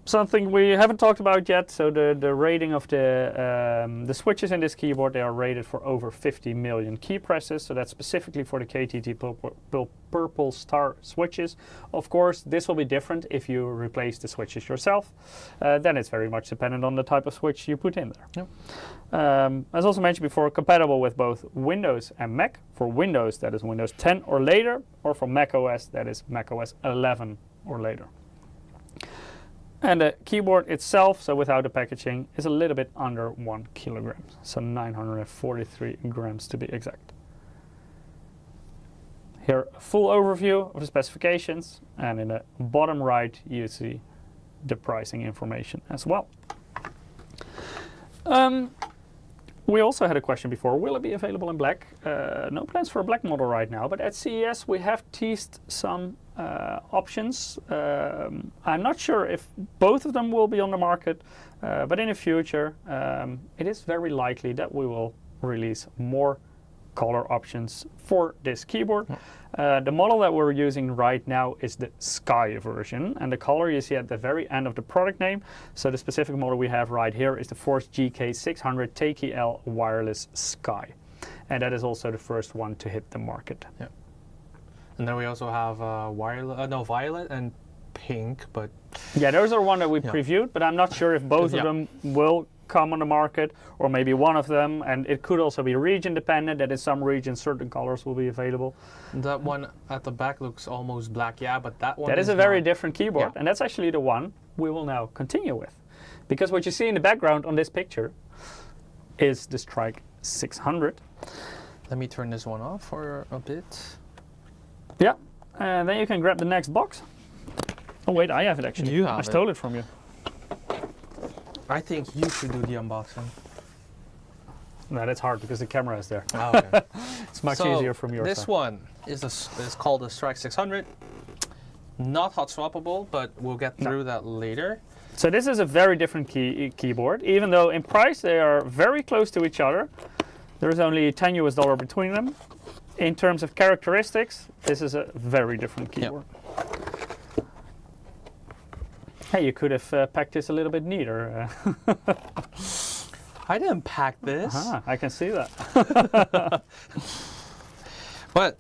Something we haven't talked about yet, so the rating of the switches in this keyboard, they are rated for over 50 million key presses, so that's specifically for the KTT Purple Star switches. Of course, this will be different if you replace the switches yourself. Then it's very much dependent on the type of switch you put in there. Yep. As also mentioned before, compatible with both Windows and Mac. For Windows, that is Windows 10 or later, or for Mac OS, that is Mac OS 11 or later. And the keyboard itself, so without the packaging, is a little bit under 1 kilogram, so 943 grams to be exact. Here, a full overview of the specifications, and in the bottom right, you see the pricing information as well. We also had a question before, will it be available in black? No plans for a black model right now, but at CES we have teased some options. I'm not sure if both of them will be on the market, but in the future it is very likely that we will release more color options for this keyboard. The model that we're using right now is the Sky version, and the color you see at the very end of the product name. So the specific model we have right here is the Force GK600 TKL Wireless Sky, and that is also the first one to hit the market. Yeah. And then we also have violet and pink, but yeah, those are one that we previewed, but I'm not sure if both of them will come on the market, or maybe one of them, and it could also be region dependent, that in some regions certain colors will be available. That one at the back looks almost black, but that one is a very different keyboard, and that's actually the one we will now continue with, because what you see in the background on this picture is the Strike 600. Let me turn this one off for a bit. Yeah, and then you can grab the next box. Oh wait, I have it actually. You have I stole it from you. I think you should do the unboxing. No, that's hard because the camera is there. Oh, okay. It's much easier from your side. This one is called the Strike 600. Not hot swappable, but we'll get through that later. So this is a very different keyboard, even though in price they are very close to each other. There is only $10 US between them. In terms of characteristics, this is a very different keyboard. Hey, you could have packed this a little bit neater. I didn't pack this. I can see that. But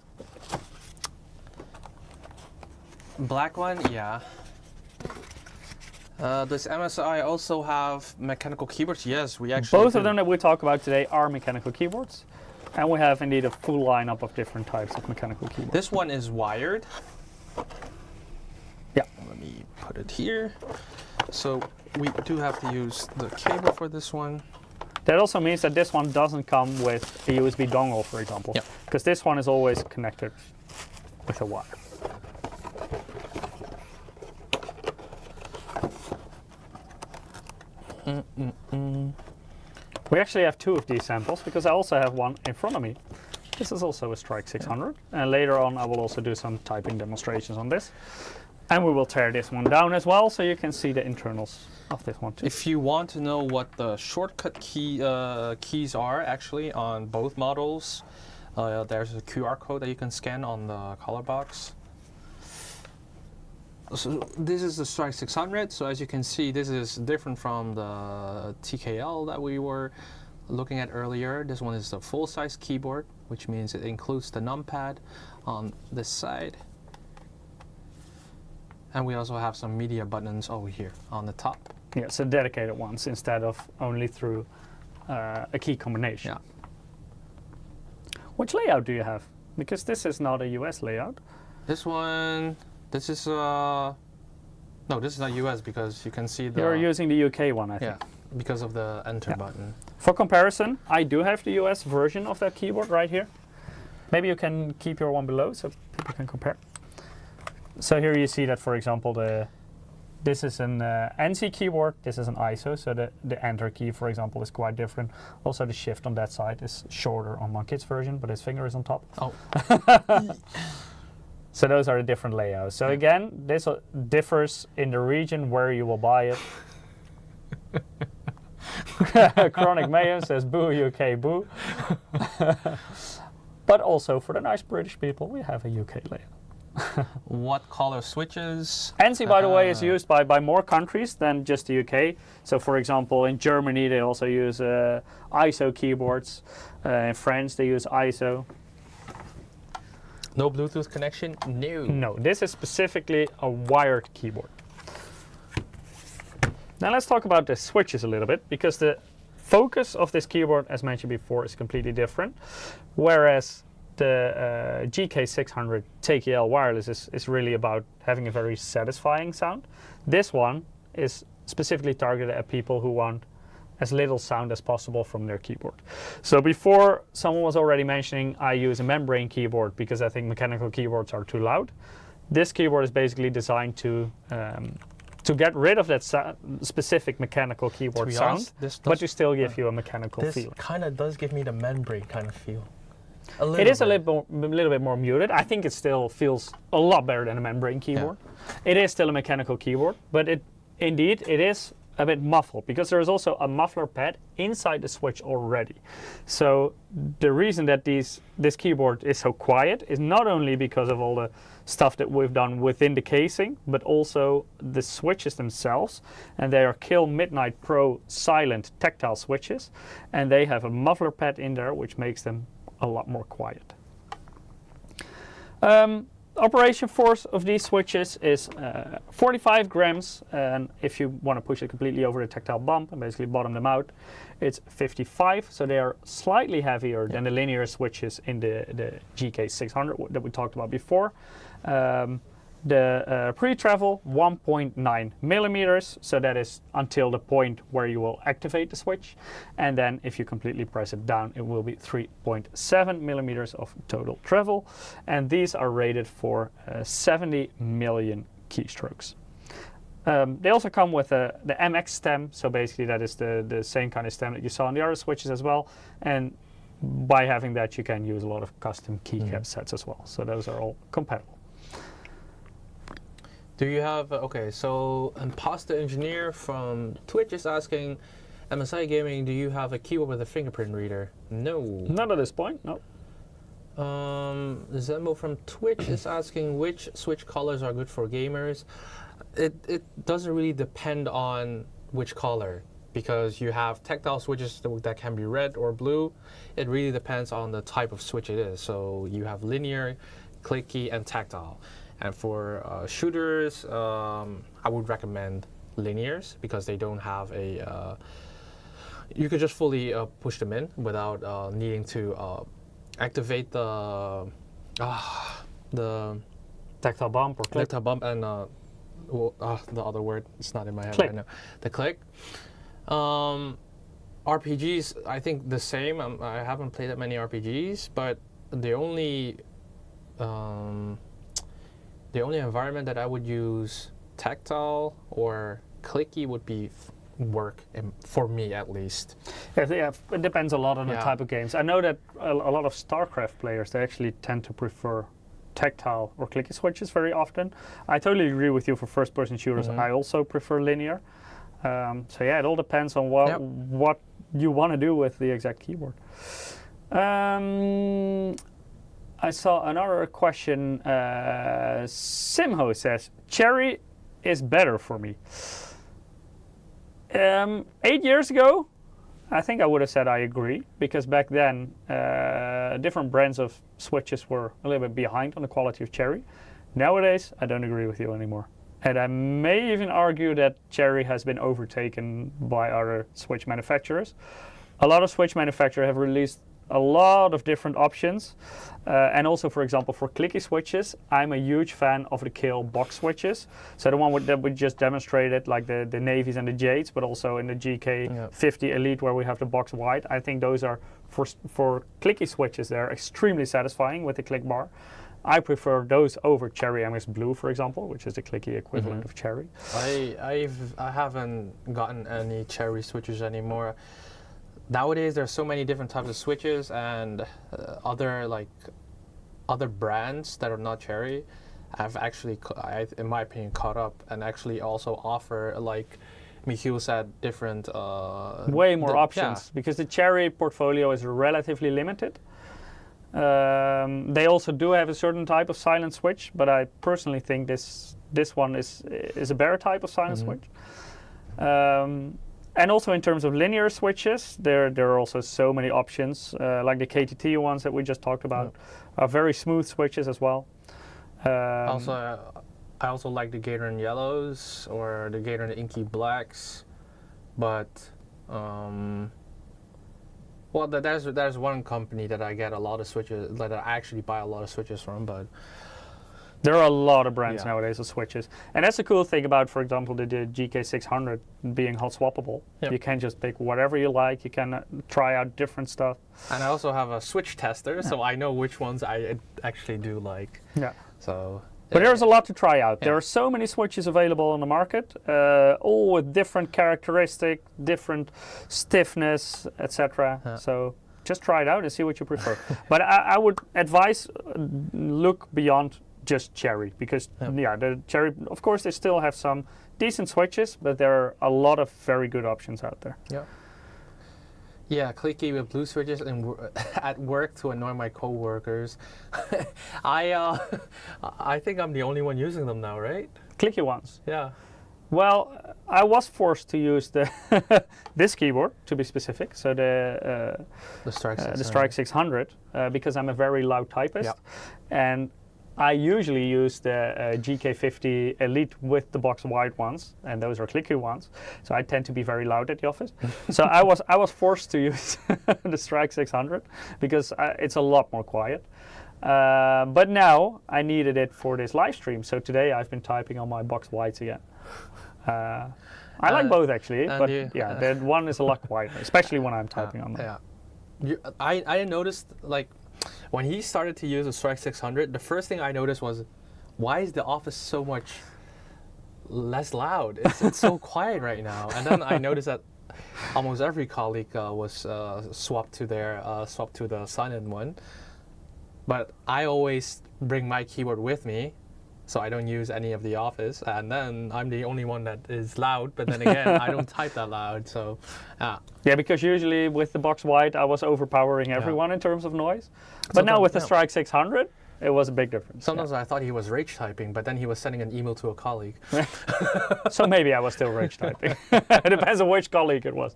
black one, yeah. Does MSI also have mechanical keyboards? Yes, we actually Both of them that we talk about today are mechanical keyboards. And we have indeed a full lineup of different types of mechanical keyboards. This one is wired. Yeah. Let me put it here. So we do have to use the cable for this one. That also means that this one doesn't come with a USB dongle, for example. Because this one is always connected with a wire. We actually have two of these samples because I also have one in front of me. This is also a Strike 600, and later on I will also do some typing demonstrations on this. And we will tear this one down as well, so you can see the internals of this one too. If you want to know what the shortcut keys are actually on both models, there's a QR code that you can scan on the color box. So this is the Strike 600, so as you can see this is different from the TKL that we were looking at earlier. This one is the full-size keyboard, which means it includes the numpad on this side. And we also have some media buttons over here on the top. Yeah, so dedicated ones instead of only through a key combination. Yeah. Which layout do you have? Because this is not a US layout. This one, this is no, this is not US because you can see the... You're using the UK one, I think. Yeah, because of the enter button. For comparison, I do have the US version of that keyboard right here. Maybe you can keep your one below so people can compare. So here you see that, for example, this is an NC keyboard, this is an ISO, so the enter key, for example, is quite different. Also the shift on that side is shorter on my kid's version, but his finger is on top. Oh. So those are the different layouts. So again, this differs in the region where you will buy it. Chronic Mayhem says, boo UK, boo. But also for the nice British people, we have a UK layout. What color switches? NC, by the way, is used by more countries than just the UK. So, for example, in Germany, they also use ISO keyboards. In France, they use ISO. No Bluetooth connection? No. No, this is specifically a wired keyboard. Now let's talk about the switches a little bit, because the focus of this keyboard, as mentioned before, is completely different. Whereas the GK600 TKL Wireless is really about having a very satisfying sound. This one is specifically targeted at people who want as little sound as possible from their keyboard. So before, someone was already mentioning I use a membrane keyboard because I think mechanical keyboards are too loud. This keyboard is basically designed to to get rid of that specific mechanical keyboard be sound, honest, this but does- to still give you a mechanical This feeling. kind of does give me the membrane kind of feel. It is a little bit more muted. I think it still feels a lot better than a membrane keyboard. It is still a mechanical keyboard, but it is a bit muffled because there is also a muffler pad inside the switch already. So the reason that this keyboard is so quiet is not only because of all the stuff that we've done within the casing, but also the switches themselves, and they are Kill Midnight Pro silent tactile switches, and they have a muffler pad in there which makes them a lot more quiet. Operation force of these switches is 45 grams, and if you want to push it completely over the tactile bump and basically bottom them out, it's 55, so they are slightly heavier than the linear switches in the GK600 that we talked about before. The pre-travel 1.9 millimeters, so that is until the point where you will activate the switch, and then if you completely press it down, it will be 3.7 millimeters of total travel, and these are rated for 70 million keystrokes. They also come with the MX stem, so basically that is the same kind of stem that you saw on the other switches as well, and by having that you can use a lot of custom keycap sets as well, so those are all compatible. Do you have, okay, so Pasta Engineer from Twitch is asking, MSI Gaming, do you have a keyboard with a fingerprint reader? No. Not at this point, no. Zembo from Twitch is asking which switch colors are good for gamers. It doesn't really depend on which color, because you have tactile switches that can be red or blue. It really depends on the type of switch it is. So you have linear, clicky, and tactile. And for shooters, I would recommend linears because they don't have a. You could just fully push them in without needing to activate the Tactile bump or click. tactile bump and the other word, it's not in my head Click. right now. The click. RPGs, I think the same. I haven't played that many RPGs, but the only environment that I would use tactile or clicky would be work, for me at least. Yeah, it depends a lot on the Yeah. type of games. I know that a lot of StarCraft players, they actually tend to prefer tactile or clicky switches very often. I totally agree with you for first-person shooters. I also prefer linear. So yeah, it all depends on what you want to do with the exact keyboard. I saw another question. Simho says, Cherry is better for me. 8 years ago, I think I would have said I agree, because back then different brands of switches were a little bit behind on the quality of Cherry. Nowadays, I don't agree with you anymore. And I may even argue that Cherry has been overtaken by other switch manufacturers. A lot of switch manufacturers have released a lot of different options, and also, for example, for clicky switches, I'm a huge fan of the Kill box switches. So the one that we just demonstrated, like the navies and the jades, but also in the GK50 Elite where we have the box white. I think those are for clicky switches. They're extremely satisfying with the click bar. I prefer those over Cherry MX Blue, for example, which is the clicky equivalent of Cherry. I haven't gotten any Cherry switches anymore. Nowadays, there's so many different types of switches and other brands that are not Cherry. I've actually, in my opinion, caught up and actually also offer, like Michiel said, different. Way more options, because the Cherry portfolio is relatively limited. They also do have a certain type of silent switch, but I personally think this one is a better type of silent switch. And also in terms of linear switches, there are also so many options, like the KTT ones that we just talked about, are very smooth switches as well. I also like the Gator in yellows or the Gator in inky blacks, but well, there's one company that I get a lot of switches, that I actually buy a lot of switches from, but there are a lot of brands nowadays of switches. And that's the cool thing about, for example, the GK600 being hot swappable. You can just pick whatever you like. You can try out different stuff. And I also have a switch tester, so I know which ones I actually do like. Yeah. So But there's a lot to try out. Yeah. There are so many switches available on the market, all with different characteristics, different stiffness, etc. Yeah. So just try it out and see what you prefer. But I would advise look beyond just Cherry, because the Cherry, of course, they still have some decent switches, but there are a lot of very good options out there. Yeah. Yeah, clicky with blue switches and at work to annoy my coworkers. I think I'm the only one using them now, right? Clicky ones. Yeah. Well, I was forced to use the this keyboard, to be specific, so the Strike 600, because I'm a very loud typist, and I usually use the GK50 Elite with the box wide ones, and those are clicky ones. So I tend to be very loud at the office. So I was forced to use the Strike 600 because it's a lot more quiet. But now I needed it for this live stream. So today I've been typing on my box wides again. I like both actually, but the one is a lot quieter, especially when I'm typing on them. Yeah. I noticed, like, when he started to use the Strike 600, the first thing I noticed was, why is the office so much less loud? It's so quiet right now. And then I noticed that almost every colleague was swapped to the silent one. But I always bring my keyboard with me, so I don't use any of the office. And then I'm the only one that is loud. But then again, I don't type that loud. So, yeah, because usually with the box wide, I was overpowering everyone in terms of noise. But now with the Strike 600, it was a big difference. Sometimes I thought he was rage typing, but then he was sending an email to a colleague. So maybe I was still rage typing. It depends on which colleague it was.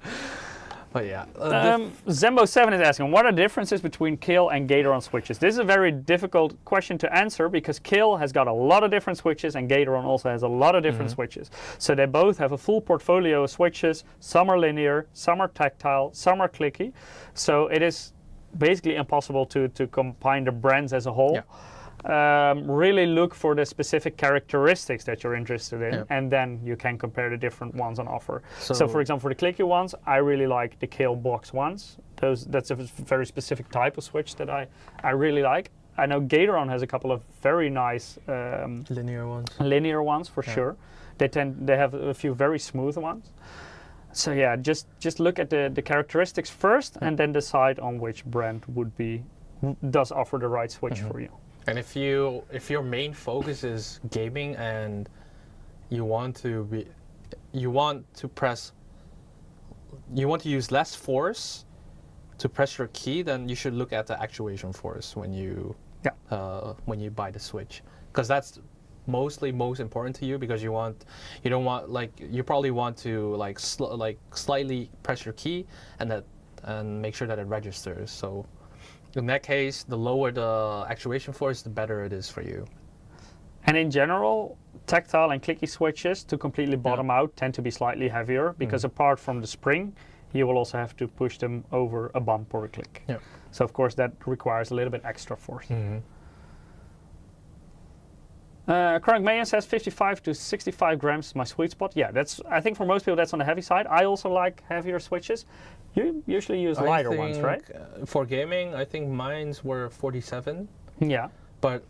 But yeah. Zembo7 is asking, what are the differences between Kill and Gatoron switches? This is a very difficult question to answer because Kill has got a lot of different switches and Gatoron also has a lot of different switches. So they both have a full portfolio of switches. Some are linear, some are tactile, some are clicky. So it is basically impossible to combine the brands as a whole. Yeah. Really look for the specific characteristics that you're interested in, and then you can compare the different ones on offer. So for example, for the clicky ones, I really like the Kill box ones. That's a very specific type of switch that I really like. I know Gatoron has a couple of very nice linear ones for sure. They have a few very smooth ones. So yeah, just look at the characteristics first, and then decide on which brand does offer the right switch for you. And if your main focus is gaming and you want to use less force to press your key, then you should look at the actuation force when you buy the switch, because that's most important to you, because you probably want to slightly press your key and make sure that it registers. So in that case, the lower the actuation force, the better it is for you. And in general, tactile and clicky switches, to completely bottom out, tend to be slightly heavier, because apart from the spring, you will also have to push them over a bump or a click. Yeah. So of course that requires a little bit extra force. Chronic Mayan says 55 to 65 grams is my sweet spot. Yeah, I think for most people that's on the heavy side. I also like heavier switches. You usually use lighter ones, right? For gaming, I think mines were 47. Yeah. But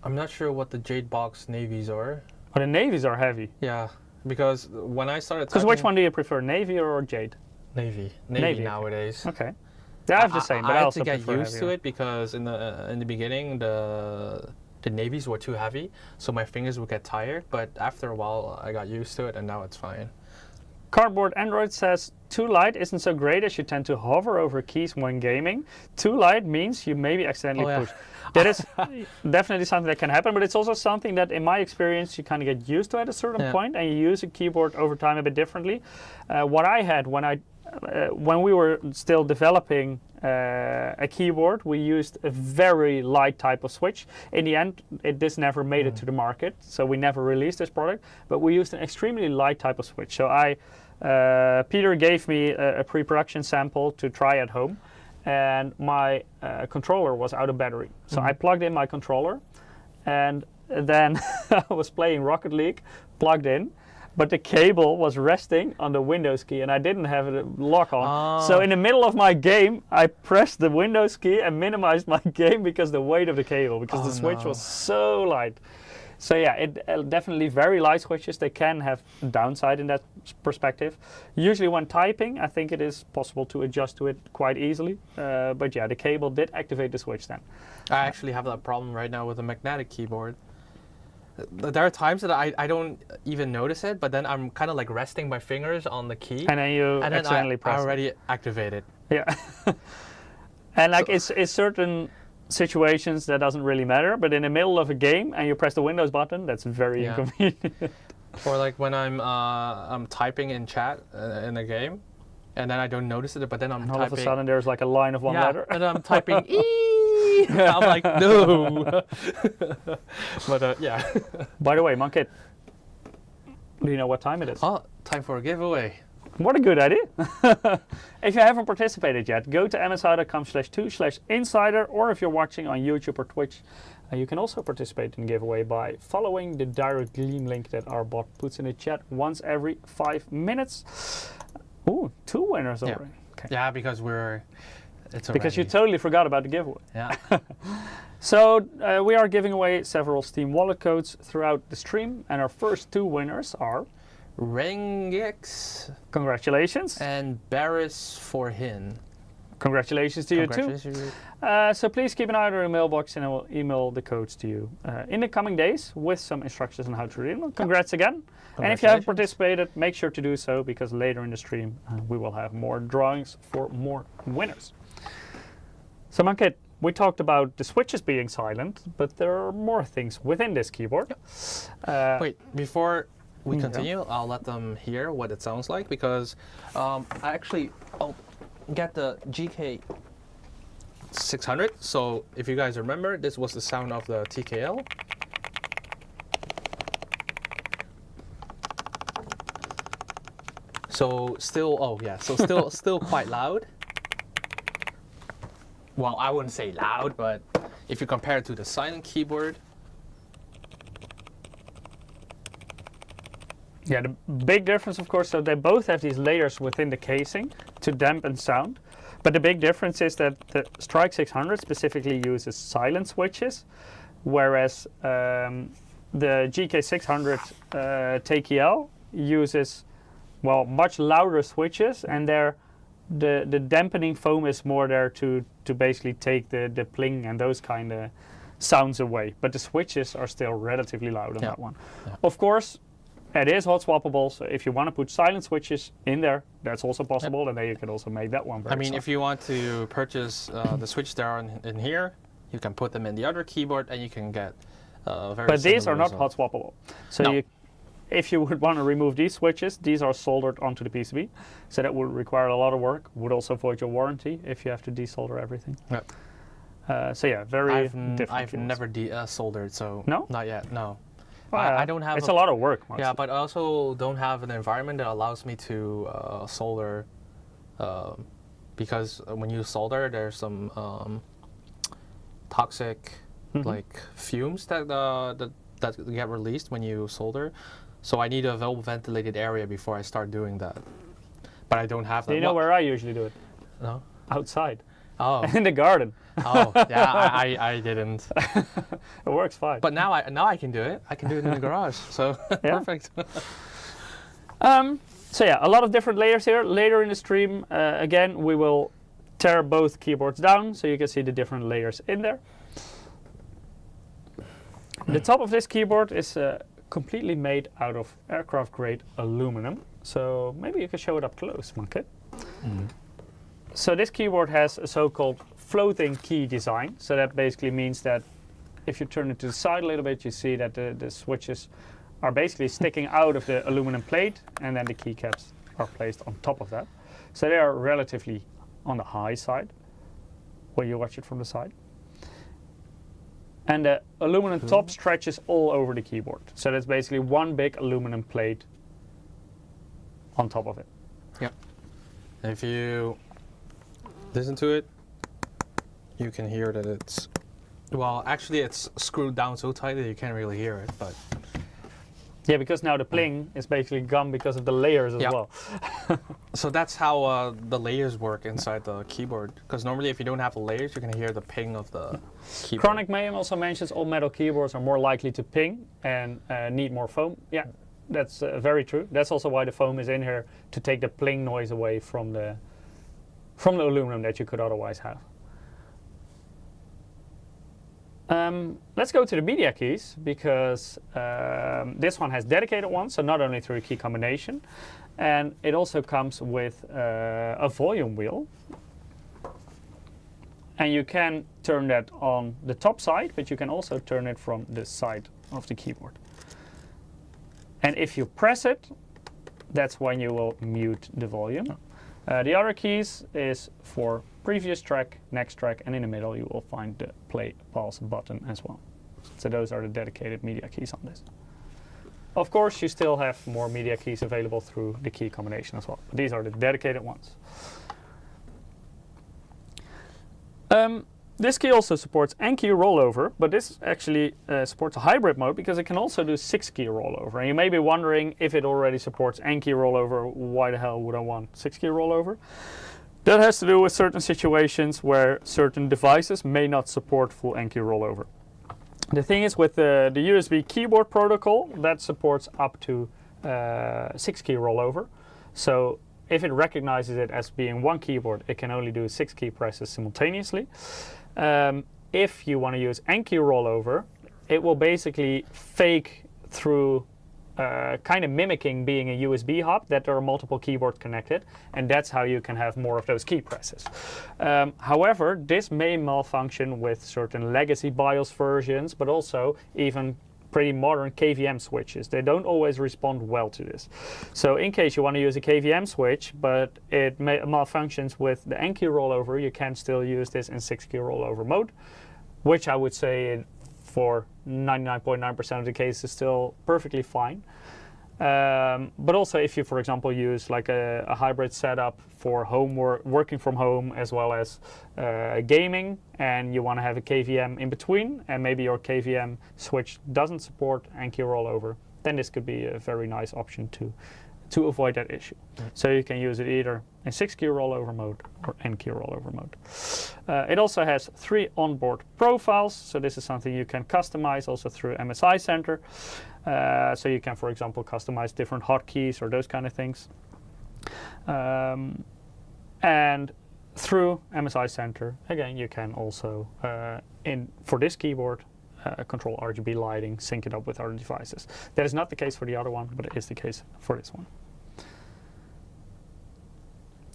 I'm not sure what the Jade Box navies are. Oh, the navies are heavy. Yeah, because when I started Because which one do you prefer, navy or Jade? Navy nowadays. Okay. Yeah, I have the same, but I also have to get used heavier. to it, because in the beginning the navies were too heavy, so my fingers would get tired. But after a while, I got used to it, and now it's fine. Cardboard Android says, too light isn't so great as you tend to hover over keys when gaming. Too light means you maybe accidentally push. That is definitely something that can happen, but it's also something that, in my experience, you kind of get used to at a certain point, and you use a keyboard over time a bit differently. What I had when we were still developing a keyboard, we used a very light type of switch. In the end, this never made it to the market, so we never released this product, but we used an extremely light type of switch. So Peter gave me a pre-production sample to try at home, and my controller was out of battery. So I plugged in my controller, and then I was playing Rocket League, plugged in, but the cable was resting on the Windows key, and I didn't have a lock on. So in the middle of my game, I pressed the Windows key and minimized my game because the weight of the cable, because the switch was so light. So yeah, definitely very light switches. They can have downside in that perspective. Usually when typing, I think it is possible to adjust to it quite easily. But yeah, the cable did activate the switch then. I actually have that problem right now with a magnetic keyboard. There are times that I don't even notice it, but then I'm kind of like resting my fingers on the key. And then you accidentally press I it. already activated. Yeah. And like it's certain situations that doesn't really matter, but in the middle of a game and you press the Windows button, that's very inconvenient. Or like when I'm typing in chat in a game, and then I don't notice it, but then I'm And typing. all of a sudden there's like a line of one letter. And I'm typing E. I'm like, no. But yeah. By the way, Monkit, do you know what time it is? Oh, time for a giveaway. What a good idea. If you haven't participated yet, go to msi.com/2/insider, or if you're watching on YouTube or Twitch, you can also participate in the giveaway by following the direct Gleam link that our bot puts in the chat once every 5 minutes. Ooh, 2 winners already. Okay. Yeah, because Because you totally forgot about the giveaway. Yeah. So we are giving away several Steam wallet codes throughout the stream, and our first 2 winners are Rengix congratulations and Barris for Hin. Congratulations to you too. Congratulations. So please keep an eye on your mailbox, and I will email the codes to you in the coming days with some instructions on how to read them. Congrats again. And if you haven't participated, make sure to do so, because later in the stream we will have more drawings for more winners. So Mankit, we talked about the switches being silent, but there are more things within this keyboard. Wait, before we continue, I'll let them hear what it sounds like, because I'll get the GK600. So if you guys remember, this was the sound of the TKL. So still quite loud. Well, I wouldn't say loud, but if you compare it to the silent keyboard. Yeah, the big difference, of course, so they both have these layers within the casing to dampen sound. But the big difference is that the Strike 600 specifically uses silent switches, whereas the GK600 TKL uses, well, much louder switches, and the dampening foam is more there to basically take the pling and those kind of sounds away. But the switches are still relatively loud on that one. Yeah. Of course, it is hot swappable, so if you want to put silent switches in there, that's also possible, and then you can also make that one very soft. If you want to purchase the switch there in here, you can put them in the other keyboard, and you can get very. But these are not hot swappable. So if you would want to remove these switches, these are soldered onto the PCB, so that would require a lot of work. Would also void your warranty if you have to desolder everything. Yep. So yeah, very different. I've never soldered, so no, not yet. No. Well, I don't have. It's a lot of work. Mostly. Yeah, but I also don't have an environment that allows me to solder, because when you solder, there's some toxic like fumes that get released when you solder. So I need a well-ventilated area before I start doing that. But I don't have that. Do you know where I usually do it? No. Outside. Oh. In the garden. Oh, yeah, I didn't. It works fine. But now I can do it. I can do it in the garage. So perfect. So yeah, a lot of different layers here. Later in the stream, again, we will tear both keyboards down so you can see the different layers in there. The top of this keyboard is completely made out of aircraft-grade aluminum. So maybe you can show it up close, Monkit. So this keyboard has a so-called floating key design. So that basically means that if you turn it to the side a little bit, you see that the switches are basically sticking out of the aluminum plate, and then the keycaps are placed on top of that. So they are relatively on the high side when you watch it from the side. And the aluminum top stretches all over the keyboard. So that's basically one big aluminum plate on top of it. Yep. If you listen to it, you can hear that it's, well, actually it's screwed down so tight that you can't really hear it, but Yeah, because now the pling is basically gone because of the layers as well. So that's how the layers work inside the keyboard. Because normally if you don't have the layers, you can hear the ping of the keyboard. Chronic Mayhem also mentions all metal keyboards are more likely to ping and need more foam. Yeah, that's very true. That's also why the foam is in here, to take the pling noise away from the aluminum that you could otherwise have. Let's go to the media keys, because this one has dedicated ones, so not only through a key combination, and it also comes with a volume wheel. And you can turn that on the top side, but you can also turn it from the side of the keyboard. And if you press it, that's when you will mute the volume. The other keys is for previous track, next track, and in the middle you will find the play pause button as well. So those are the dedicated media keys on this. Of course, you still have more media keys available through the key combination as well. But these are the dedicated ones. This key also supports N-key rollover, but this actually supports a hybrid mode, because it can also do 6-key rollover. And you may be wondering, if it already supports N-key rollover, why the hell would I want 6-key rollover? That has to do with certain situations where certain devices may not support full N-key rollover. The thing is, with the USB keyboard protocol, that supports up to 6-key rollover. So if it recognizes it as being one keyboard, it can only do 6 key presses simultaneously. If you want to use N-key rollover, it will basically fake through kind of mimicking being a USB hub, that there are multiple keyboards connected, and that's how you can have more of those key presses. However, this may malfunction with certain legacy BIOS versions, but also even pretty modern KVM switches. They don't always respond well to this. So in case you want to use a KVM switch, but it malfunctions with the N-key rollover, you can still use this in 6-key rollover mode, which I would say for 99.9% of the cases is still perfectly fine. But also if you, for example, use like a hybrid setup for working from home as well as gaming, and you want to have a KVM in between, and maybe your KVM switch doesn't support N-key rollover, then this could be a very nice option to avoid that issue. So you can use it either in 6-key rollover mode or N-key rollover mode. It also has 3 onboard profiles, so this is something you can customize also through MSI Center. So you can, for example, customize different hotkeys or those kind of things. And through MSI Center, again, you can also, for this keyboard, control RGB lighting, sync it up with other devices. That is not the case for the other one, but it is the case for this one.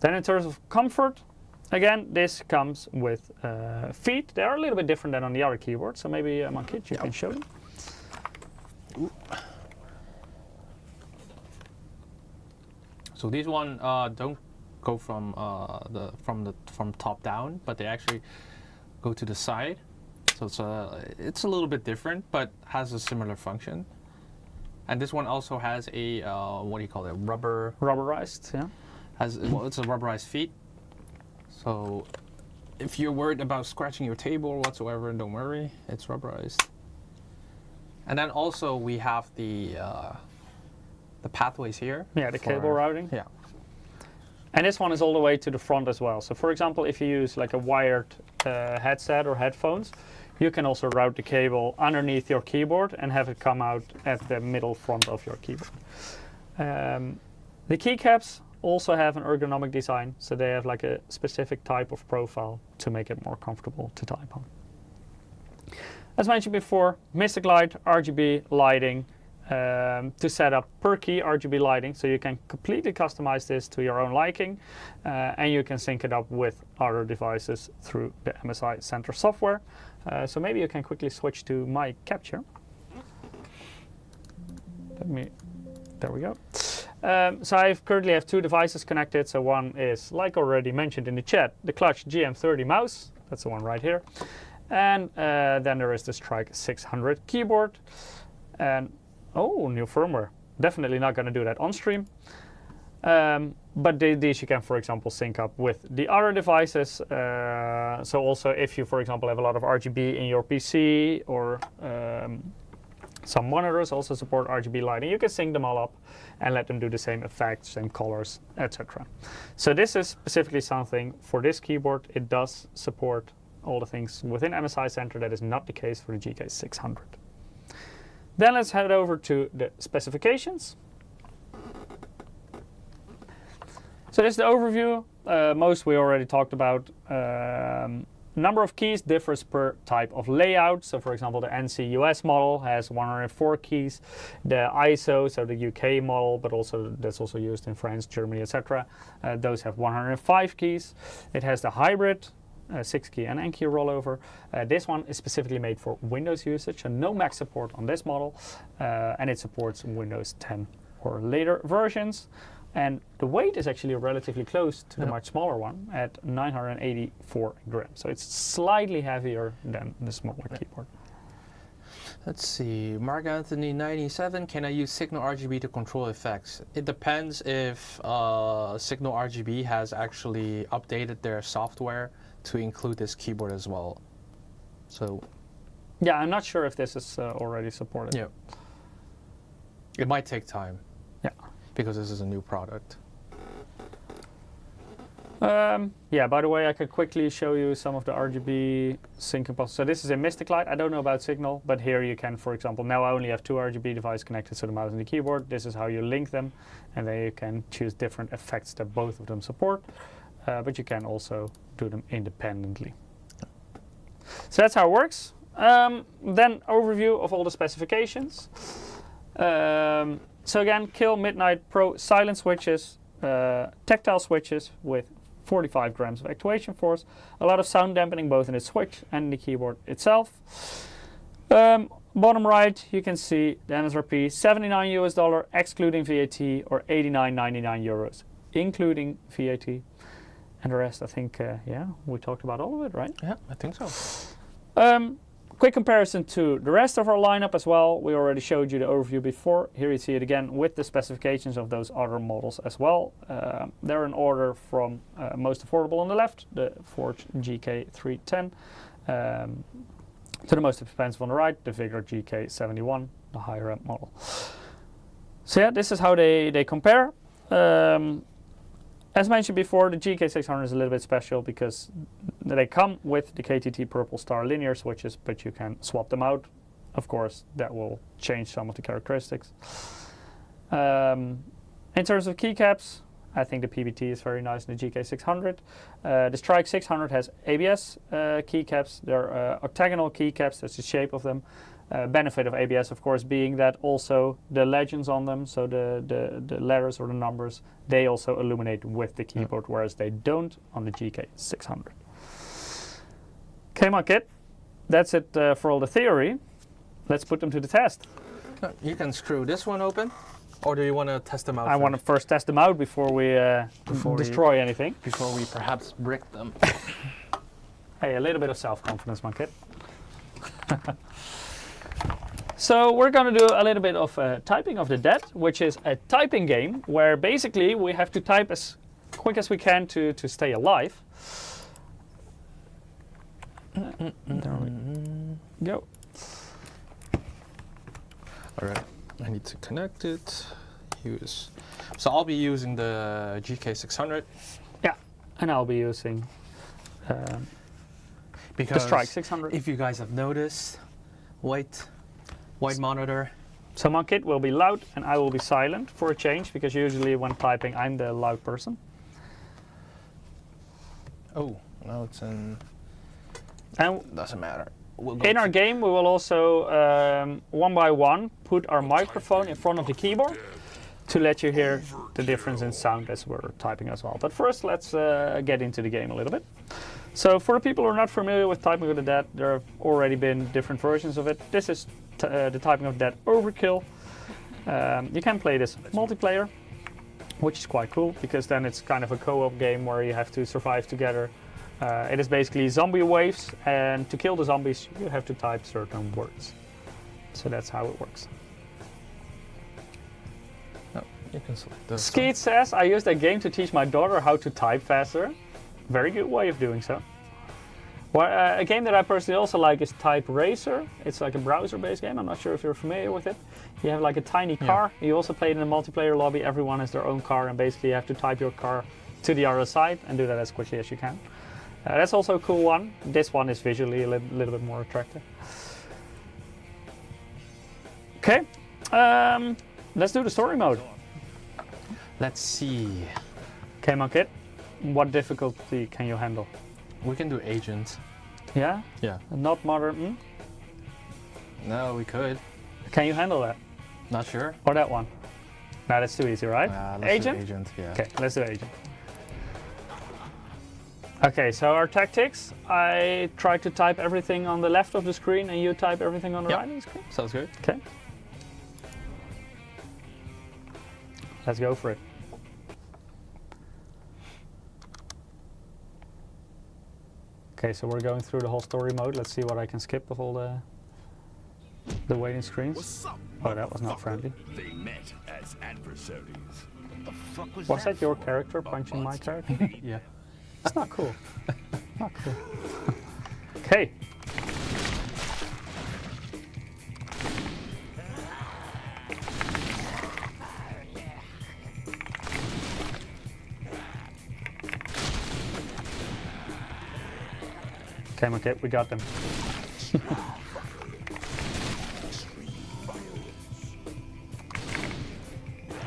Then in terms of comfort, again, this comes with feet. They are a little bit different than on the other keyboard, so maybe Mankit, you can show them. Ooh. So these one don't go from top down, but they actually go to the side. So it's a little bit different, but has a similar function. And this one also has a what do you call it? Rubberized, yeah. It's a rubberized feet. So if you're worried about scratching your table or whatsoever, don't worry, it's rubberized. And then also we have the pathways here. Yeah, the cable routing. Yeah. And this one is all the way to the front as well. So for example, if you use like a wired headset or headphones, you can also route the cable underneath your keyboard and have it come out at the middle front of your keyboard. The keycaps also have an ergonomic design, so they have like a specific type of profile to make it more comfortable to type on. As mentioned before, Mystic Light, RGB lighting, to set up per key RGB lighting, so you can completely customize this to your own liking, and you can sync it up with other devices through the MSI Center software. So maybe you can quickly switch to my capture. There we go. So I currently have 2 devices connected. So one is, like already mentioned in the chat, the Clutch GM30 mouse. That's the one right here. And then there is the GK600 keyboard. And oh, new firmware. Definitely not going to do that on stream. But these you can, for example, sync up with the other devices. So also if you, for example, have a lot of RGB in your PC or Some monitors also support RGB lighting. You can sync them all up and let them do the same effects, same colors, etc. So this is specifically something for this keyboard. It does support all the things within MSI Center. That is not the case for the GK600. Then let's head over to the specifications. So this is the overview. Most we already talked about. Number of keys differs per type of layout. So for example, the NC US model has 104 keys. The ISO, so the UK model, but also that's also used in France, Germany, etc. Those have 105 keys. It has the hybrid 6-key and N-key rollover. This one is specifically made for Windows usage, so no Mac support on this model, and it supports Windows 10 or later versions. And the weight is actually relatively close to the much smaller one at 984 grams. So it's slightly heavier than the smaller keyboard. Let's see, Mark Anthony 97, can I use Signal RGB to control effects? It depends if Signal RGB has actually updated their software to include this keyboard as well. So, yeah, I'm not sure if this is already supported. Yeah, it might take time. Yeah. Because this is a new product. Yeah, by the way, I could quickly show you some of the RGB syncing possibilities. So this is a Mystic Light. I don't know about Signal, but here you can, for example, now I only have 2 RGB devices connected to the mouse and the keyboard. This is how you link them, and then you can choose different effects that both of them support, but you can also do them independently. So that's how it works. Then overview of all the specifications. So again, Kill Midnight Pro silent switches, tactile switches with 45 grams of actuation force, a lot of sound dampening both in the switch and the keyboard itself. Bottom right, you can see the MSRP, $79 US excluding VAT, or 89.99 euros including VAT. And the rest, I think, yeah, we talked about all of it, right? Yeah, I think so. Quick comparison to the rest of our lineup as well. We already showed you the overview before. Here you see it again with the specifications of those other models as well. They're in order from most affordable on the left, the Forge GK310, to the most expensive on the right, the Vigor GK71, the higher end model. So yeah, this is how they compare. As mentioned before, the GK600 is a little bit special because they come with the KTT Purple Star linear switches, but you can swap them out. Of course, that will change some of the characteristics. In terms of keycaps, I think the PBT is very nice in the GK600. The Strike 600 has ABS keycaps. They're octagonal keycaps, that's the shape of them. Benefit of ABS, of course, being that also the legends on them, so the letters or the numbers, they also illuminate with the keyboard, whereas they don't on the GK600. Okay, my kid, that's it for all the theory. Let's put them to the test. You can screw this one open, or do you want to test them out? I want to first test them out before we destroy anything. Before we perhaps brick them. Hey, a little bit of self-confidence, my kid. So we're going to do a little bit of Typing of the Dead, which is a typing game where basically we have to type as quick as we can to stay alive. There we go. All right, I need to connect it. Use. So I'll be using the GK600. Yeah, and I'll be using the Strike 600. If you guys have noticed, white monitor. So my kid will be loud and I will be silent for a change, because usually when typing I'm the loud person. Oh, now it's in. And doesn't matter. In our game we will also one by one put our microphone in front of the keyboard to let you hear the difference in sound as we're typing as well. But first let's get into the game a little bit. So for the people who are not familiar with Typing of the Dead, there have already been different versions of it. This is the Typing of the Dead Overkill. You can play this multiplayer, which is quite cool, because then it's kind of a co-op game where you have to survive together. It is basically zombie waves, and to kill the zombies you have to type certain words. So that's how it works. You can select this. Skeet says, I used that game to teach my daughter how to type faster. Very good way of doing so. Well, a game that I personally also like is Type Racer. It's like a browser-based game. I'm not sure if you're familiar with it. You have like a tiny car. You also play it in a multiplayer lobby. Everyone has their own car, and basically you have to type your car to the other side and do that as quickly as you can. That's also a cool one. This one is visually a little bit more attractive. Okay, let's do the story mode. Let's see. Okay, Monkit, what difficulty can you handle? We can do agent. Yeah? Yeah. Not modern? No, we could. Can you handle that? Not sure. Or that one? No, that's too easy, right? Let's Agent? do agent, yeah. Okay, let's do agent. Okay, so our tactics. I try to type everything on the left of the screen and you type everything on the right of the screen. Sounds good. Okay. Let's go for it. Okay, so we're going through the whole story mode. Let's see what I can skip of all the waiting screens. Oh, that was not friendly. They met as adversaries. What the fuck Was that your character punching my character? Yeah. That's not cool. Not cool. Okay. Okay, we got them.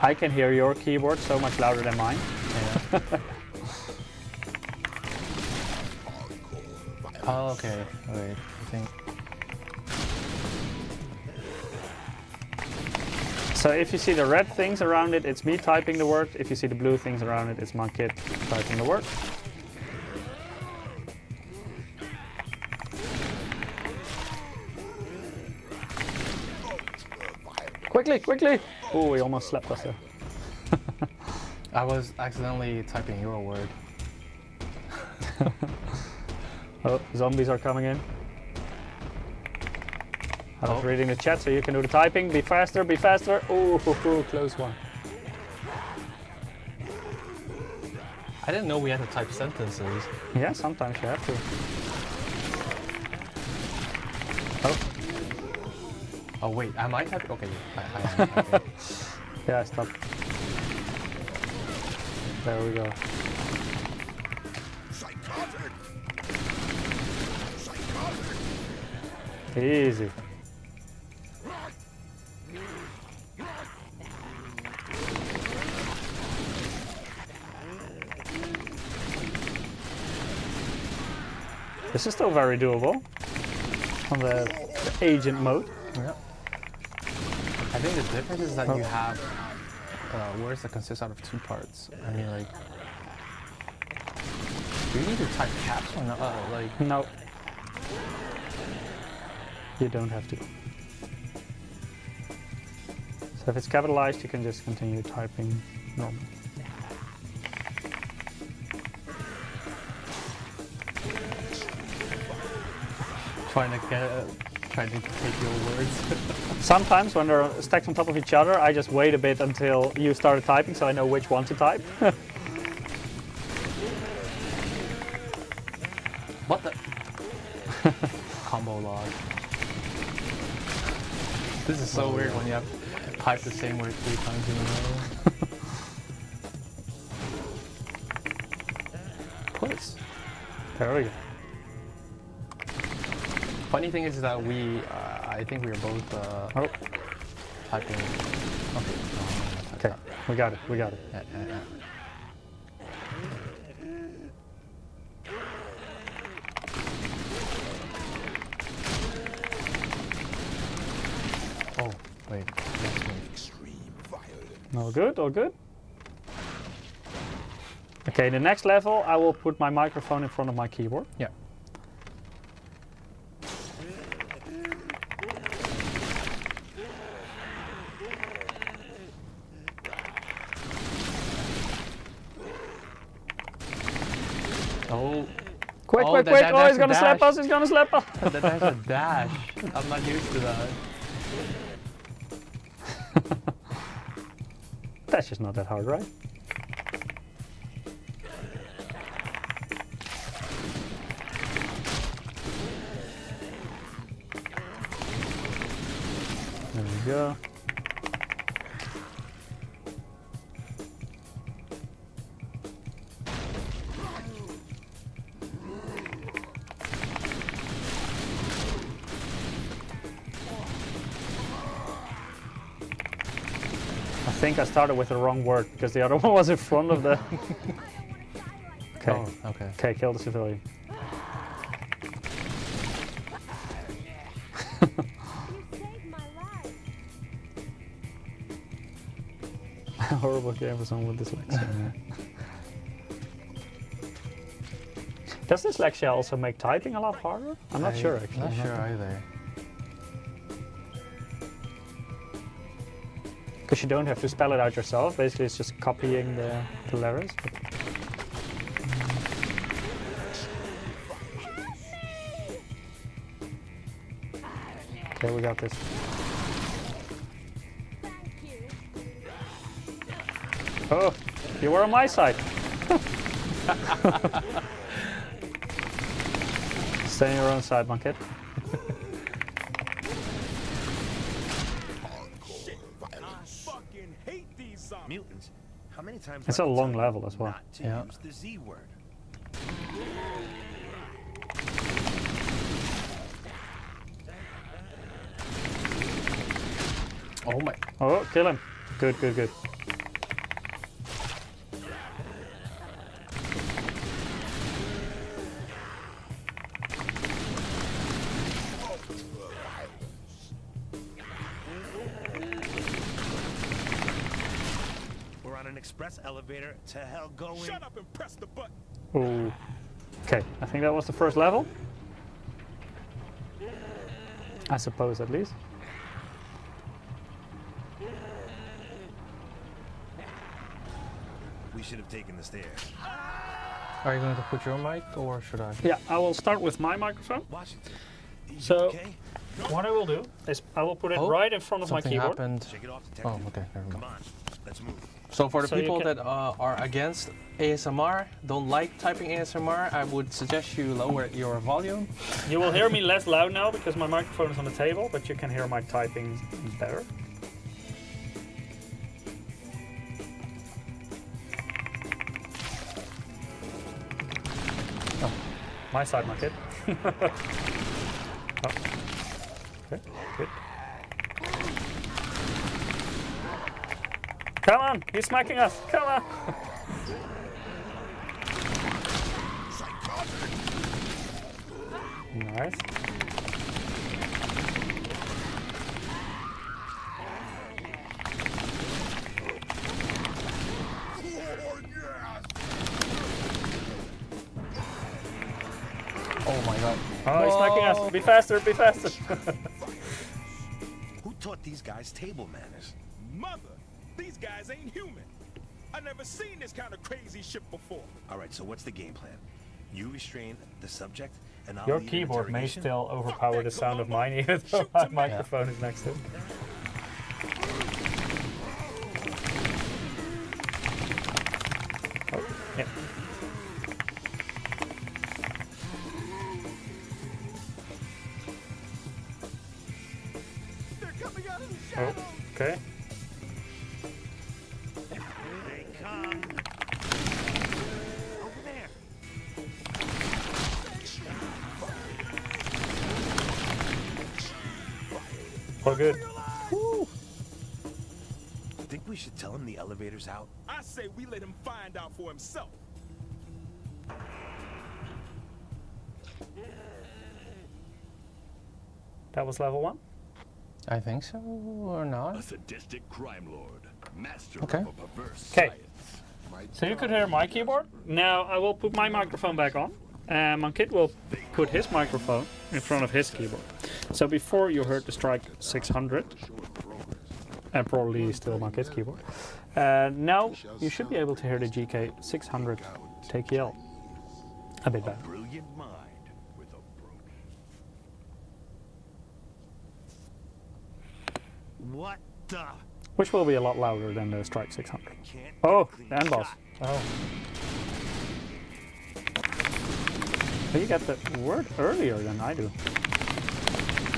I can hear your keyboard so much louder than mine. Yeah. Oh, okay. Wait, I think. So if you see the red things around it, it's me typing the word. If you see the blue things around it, it's Monkit typing the word. Quickly, quickly! Oh, he almost slapped us there. I was accidentally typing your word. Oh, zombies are coming in. I was reading the chat so you can do the typing. Be faster, be faster. Oh, close one. I didn't know we had to type sentences. Yeah, sometimes you have to. Oh. Oh wait, am I typing? Okay, I am. Okay. Yeah, I stopped. There we go. Psychotic. Easy. This is still very doable on the agent mode. Yeah. I think the difference is that you have words that consist out of two parts. I mean, like, do you need to type caps or not? Like, No. You don't have to. So if it's capitalized, you can just continue typing normal. trying to take your words. Sometimes when they're stacked on top of each other, I just wait a bit until you started typing so I know which one to type. What the? Combo log. This is so weird when you have to type the same word 3 times in a row. Close. There we go. Funny thing is that I think we were both typing. Okay, no, Okay, we got it, we got it. Yeah. Oh, wait. All good, all good. Okay, the next level, I will put my microphone in front of my keyboard. Yeah. Oh. Quick, Oh, quick, that- quick! that- Oh, that's he's a gonna slap dash. us! He's gonna slap us! That's a dash. I'm not used to that. That's just not that hard, right? go. I think I started with the wrong word because the other one was in front of the... Okay. Oh, okay. Okay, kill the civilian. Horrible game for someone with dyslexia. Yeah. Does dyslexia also make typing a lot harder? I'm not sure actually. Not sure either. Because you don't have to spell it out yourself. Basically, it's just copying the letters. Okay, we got this. Oh, you were on my side. Stay on your own side, my kid. Mutants. How many times It's do I a have to long tell you level as well. not to Yeah. use the Z word? Oh my. Oh, kill him. Good, good, good. We're on an express elevator to hell going. Shut up and press the button. Ooh. Okay, I think that was the first level. I suppose, at least. We should have taken the stairs. Are you going to put your mic or should I? Yeah, I will start with my microphone. Washington. You So- okay? What I will do is I will put it Oh, right in front of my Something keyboard. happened. Shake it off, detective. Oh, okay. Never Come mind. on, let's move. So for the So you people can- that are against ASMR, don't like typing ASMR, I would suggest you lower your volume. You will hear me less loud now because my microphone is on the table, but you can hear my typing better. Oh, my side, my kid. Oh. Okay, good. Come on, he's smacking us. Come on. Nice. Oh my god. Oh, he's smacking us. Be faster, be faster. Who taught these guys table manners? Mother, these guys ain't human. I never seen this kind of crazy shit before. All right, so what's the game plan? You restrain the subject, and I'll Your lead an keyboard may interrogation? still overpower the sound of mine, even though my microphone is next to it. Oh, yeah. They're coming out of the Oh, shadows. okay. They come. Over there. All good. Think we should tell him the elevator's out? I say we let him find out for himself. That was level 1. I think so, or Uh, A not? sadistic crime lord, master Okay. of a perverse Okay. science. So you could hear my keyboard. Now I will put my microphone back on. And Mankit will put his microphone in front of his keyboard. So before you heard the Strike 600, and probably still Mankit's keyboard, now you should be able to hear the GK600 TKL a bit better. Brilliant mind with a broken. What the? Which will be a lot louder than the Strike 600. Can't Oh, get a clean the end boss. shot. Oh. But you get the word earlier than I do.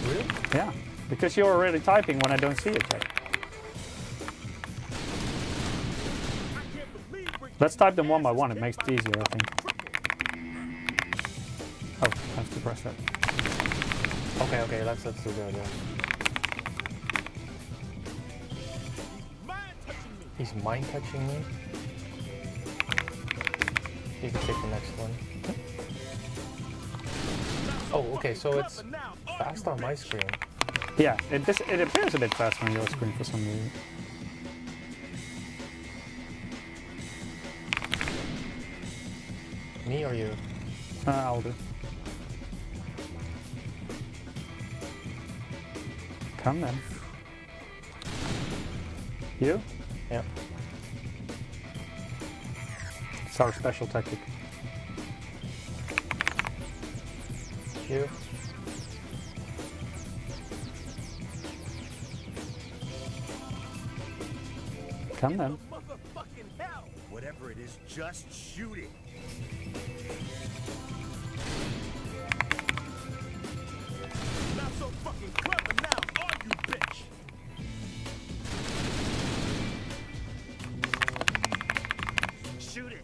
Really? Yeah. Because you're already typing when I don't see it yet. Let's type them one by one, it makes it easier, I think. Oh, I have to press that. Okay, let's do that. Yeah. He's mind touching me. You can take the next one. Oh, okay, so it's fast on my screen. Yeah, it appears a bit faster on your screen for some reason. Me or you? I'll do. Come then. You? Yep. It's our special tactic. You? Come then. Motherfucking hell! Whatever it is, just shoot it. Not so fucking clever now, are you, bitch? Shoot it.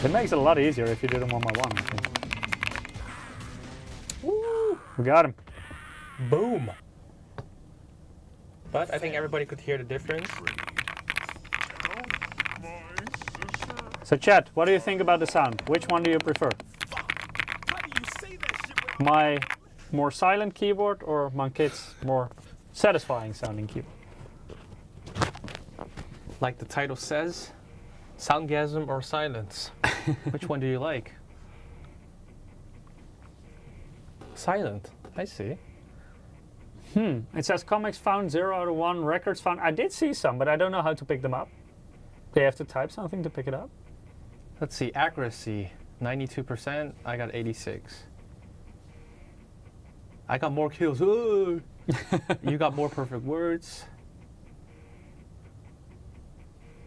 It makes it a lot easier if you do them one by one, I think. Woo! We got him. Boom! But I think everybody could hear the difference. So chat, what do you think about the sound? Which one do you prefer? How do you say that shit without My more silent keyboard or Mankit's more satisfying sounding keyboard? Like the title says, Soundgasm or silence? Which one do you like? Silent, I see. It says comics found 0 out of 1, records found. I did see some, but I don't know how to pick them up. Do you have to type something to pick it up? Let's see, accuracy, 92%, I got 86. I got more kills, ooh. You got more perfect words.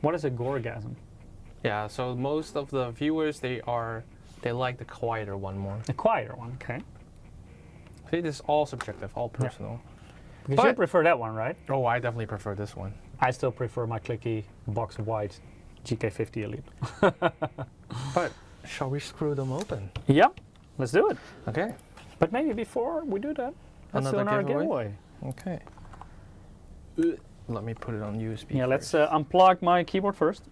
What is a gorgasm? Yeah, so most of the viewers, they like the quieter one more. A quieter one, okay. See, this is all subjective, all personal. Because you But- prefer that one, right? Oh, I definitely prefer this one. I still prefer my clicky box of white GK50 Elite. But shall we screw them open? Yep, let's do it. Okay. But maybe before we do that, let's do Another another giveaway? giveaway. Okay. Let me put it on USB. Yeah, let's first. unplug my keyboard first.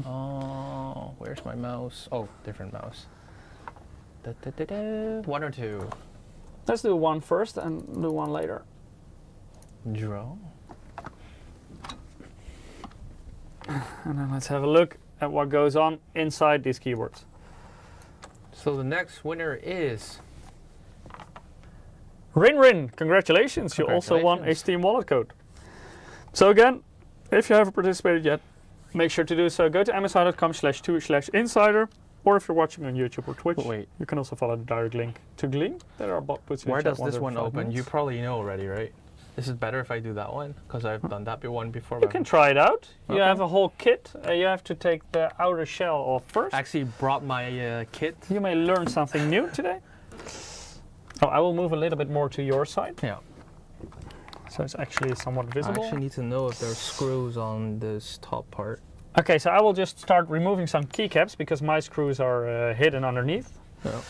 Oh, where's my mouse? Oh, different mouse. Da, da, da, da. One or two. Let's do one first and do one later. Draw. And then let's have a look at what goes on inside these keyboards. So the next winner is Rin, congratulations. You also won a Congratulations. Steam wallet code. So again, if you haven't participated yet, make sure to do so. Go to msi.com/2/insider, or if you're watching on YouTube or Twitch, Wait. you can also follow the direct link to Gleam that our bot puts in Where chat does once this every one 5 open? You minutes. probably know already, right? This is better if I do that one because I've done that one before. You can try it out. You Okay. have a whole kit. You have to take the outer shell off first. Actually brought my kit. You may learn something new today. Oh, I will move a little bit more to your side, Yeah. so it's actually somewhat I visible. actually need to know if there's screws on this top part. Okay, so I will just start removing some keycaps because my screws are hidden underneath. Yeah.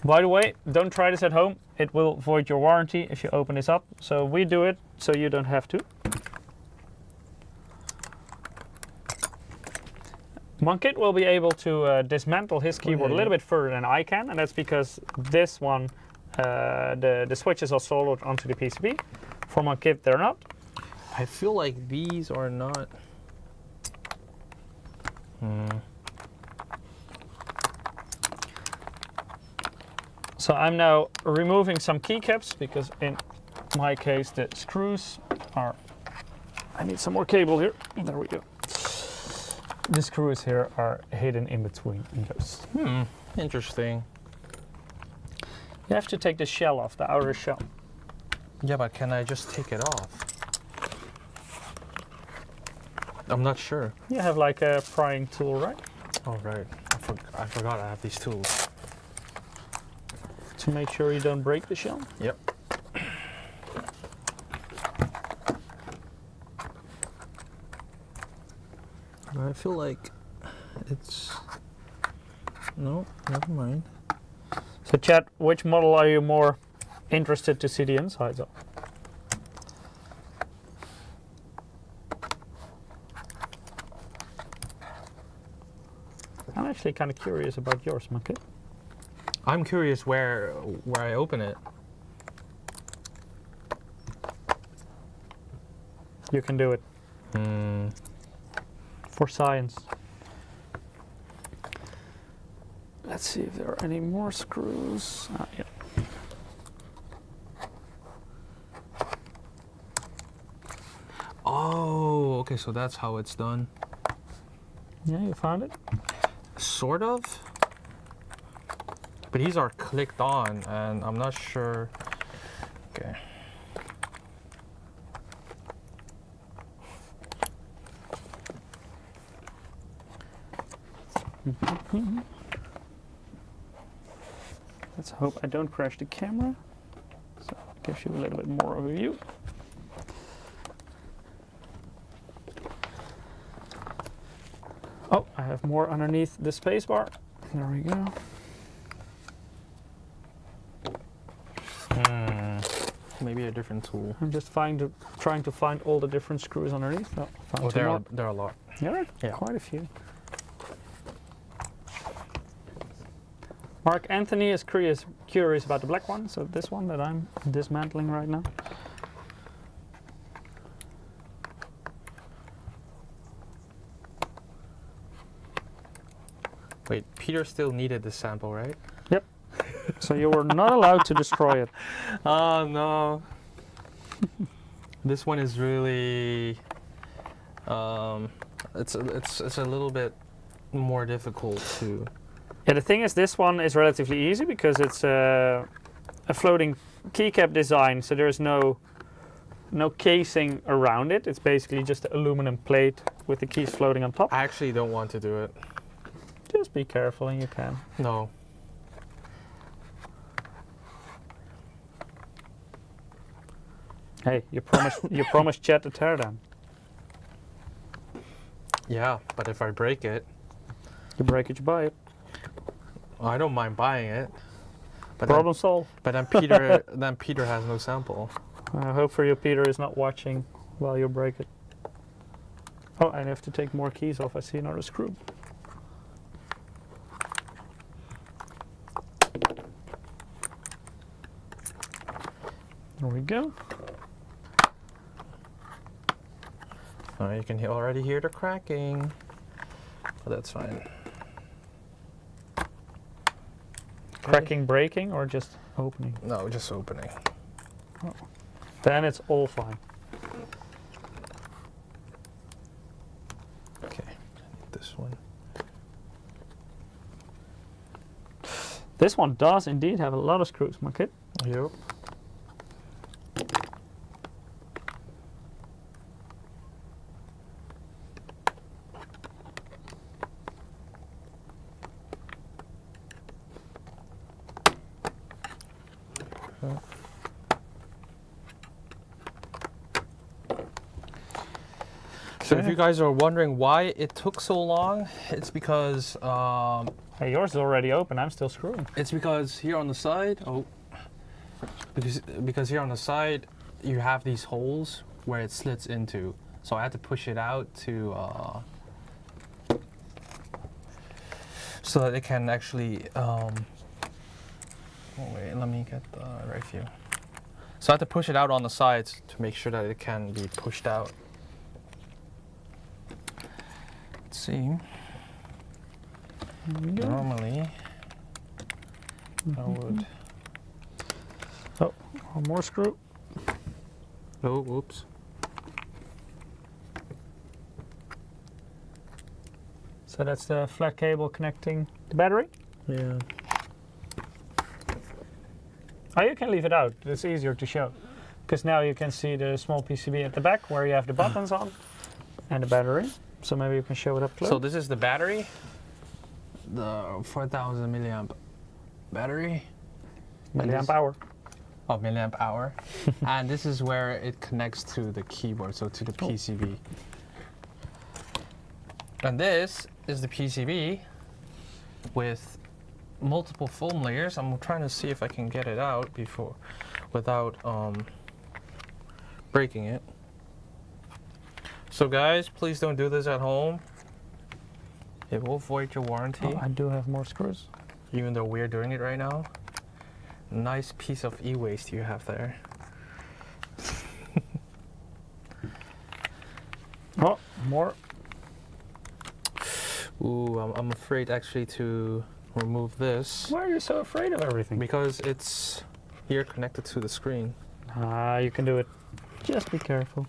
By the way, don't try this at home. It will void your warranty if you open this up. So we do it so you don't have to. Monkit will be able to dismantle his keyboard a little bit further than I can, and that's because this one, the switches are soldered onto the PCB. For Monkit, they're not. I feel like these are not. So I'm now removing some keycaps because in my case the screws are. I need some more cable here. There we go. The screws here are hidden in between those. Interesting. You have to take the shell off, the outer shell. Yeah, but can I just take it off? I'm not sure. You have like a prying tool, right? Oh, right. I forgot I have these tools. to make sure you don't break the shell. Yep. I feel like it's... No, never mind. So chat, which model are you more interested to see the insides of? I'm actually kind of curious about yours, Monkey. I'm curious where I open it. You can do it. For science. Let's see if there are any more screws. Yeah. Oh, okay, so that's how it's done. Yeah, you found it? Sort of. But these are clicked on, and I'm not sure. Okay. Let's hope I don't crash the camera. So it gives you a little bit more of a view. Oh, I have more underneath the spacebar. There we go. Maybe a different tool. I'm just trying to find all the different screws underneath. Oh, found two more. There are a lot. Yeah, Yeah. quite a few. Mark Anthony is curious about the black one, so this one that I'm dismantling right now. Wait, Peter still needed the sample, right? Yep. So you were not allowed to destroy it. Oh no. This one is really it's a little bit more difficult to... Yeah, the thing is, this one is relatively easy because it's a floating keycap design, so there's no casing around it. It's basically just an aluminum plate with the keys floating on top. I actually don't want to do it. Just be careful and you can. No. Hey, you promised Chet a teardown. Yeah, but if I break it... You break it, you buy it. I don't mind buying it. But Problem solved. But then Peter has no sample. I hope for you Peter is not watching while you break it. Oh, I have to take more keys off. I see another screw. There we go. Oh, you can already hear the cracking. But that's fine. Cracking, breaking, or just opening? No, just opening. Oh. Then it's all fine. Okay, this one. This one does indeed have a lot of screws, my kid. Yep. So if you guys are wondering why it took so long, it's because Hey, yours is already open. I'm still screwing. it's because here on the side, because here on the side you have these holes where it slits into. So I had to push it out to so that it can actually oh wait, let me get the right view. So I had to push it out on the sides to make sure that it can be pushed out. Let's see. Normally I would... Oh, one more screw. Oh, whoops. So that's the flat cable connecting the battery. Yeah. Oh, you can leave it out. It's easier to show. Because now you can see the small PCB at the back where you have the buttons on and the battery. So maybe you can show it up close. So this is the battery, the 4000 milliamp battery. Milliamp hour. Oh, milliamp hour. And this is where it connects to the keyboard, so to the PCB. And this is the PCB with multiple foam layers. I'm trying to see if I can get it out without breaking it. So guys, please don't do this at home. It will void your warranty. Oh, I do have more screws. Even though we're doing it right now. Nice piece of e-waste you have there. Oh, more. Ooh, I'm afraid actually to remove this. Why are you so afraid of everything? Because it's here connected to the screen. You can do it. Just be careful.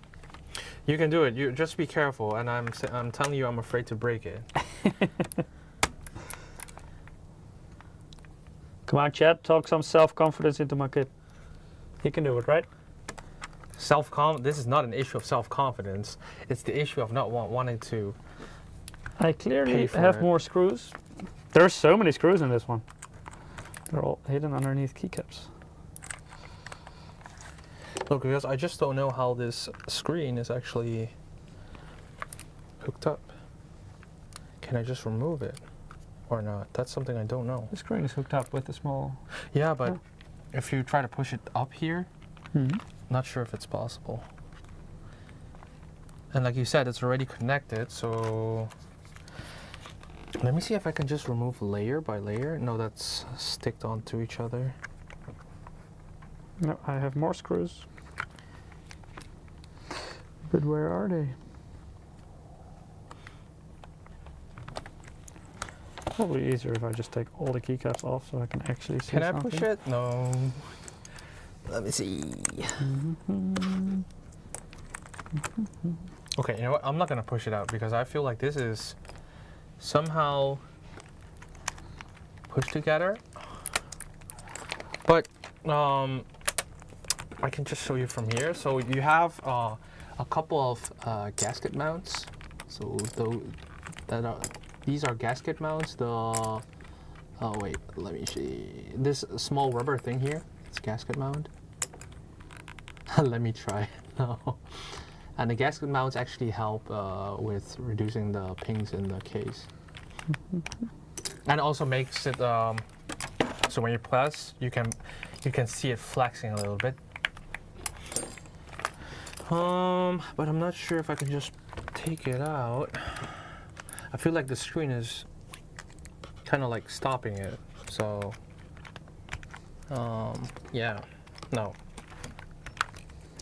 You can do it. You just be careful, and I'm telling you, I'm afraid to break it. Come on, Chad. Talk some self-confidence into my kid. He can do it, right? This is not an issue of self-confidence. It's the issue of not wanting to. I clearly Pay for have it. more screws. There's so many screws in this one. They're all hidden underneath keycaps. Look, because I just don't know how this screen is actually hooked up. Can I just remove it or not? That's something I don't know. The screen is hooked up with a small... Yeah, but if you try to push it up here, not sure if it's possible. And like you said, it's already connected, so let me see if I can just remove layer by layer. No, that's sticked onto each other. No, I have more screws. But where are they? Probably easier if I just take all the keycaps off so I can actually see Can I something. push it? No. Let me see. Okay, you know what? I'm not gonna push it out because I feel like this is somehow pushed together. But I can just show you from here. So you have a couple of gasket mounts. So these are gasket mounts. Oh wait, let me see. This small rubber thing here, it's gasket mount. Let me try. No. And the gasket mounts actually help with reducing the pings in the case. And also makes it so when you press, you can see it flexing a little bit. But I'm not sure if I can just take it out. I feel like the screen is kind of like stopping it. So yeah, no.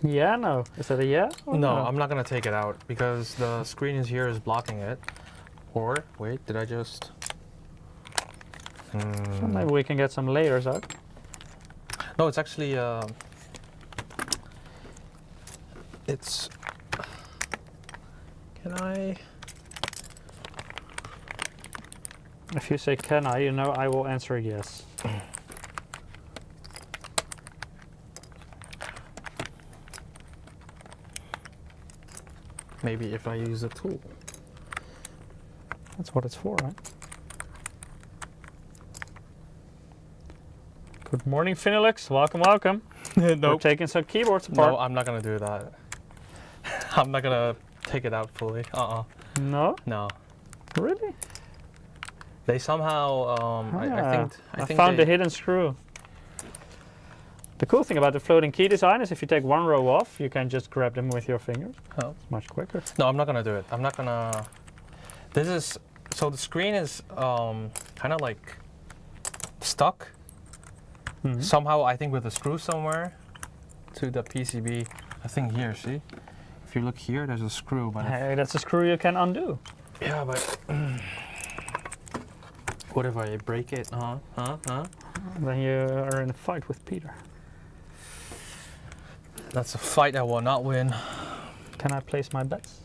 Yeah, no. Is that a yeah? Or No, I'm not gonna take it out because the screen is here is blocking it. Or wait, did I just? So maybe we can get some layers out. No, it's actually it's. Can I? If you say can I, you know I will answer yes. Maybe if I use a tool. That's what it's for, right? Good morning, Finilix. Welcome, welcome. We're taking some keyboards apart. No, I'm not gonna do that. I'm not gonna take it out fully. No? No. Really? They somehow. I think found they, the hidden screw. The cool thing about the floating key design is if you take one row off, you can just grab them with your fingers. Oh. It's much quicker. No, I'm not gonna do it. I'm not gonna. This is so the screen is kind of like stuck somehow. I think with a screw somewhere to the PCB. I think here. See, if you look here, there's a screw. But Hey, that's a screw you can undo. yeah, but what if I break it? Then you are in a fight with Peter. That's a fight I will not win. Can I place my bets?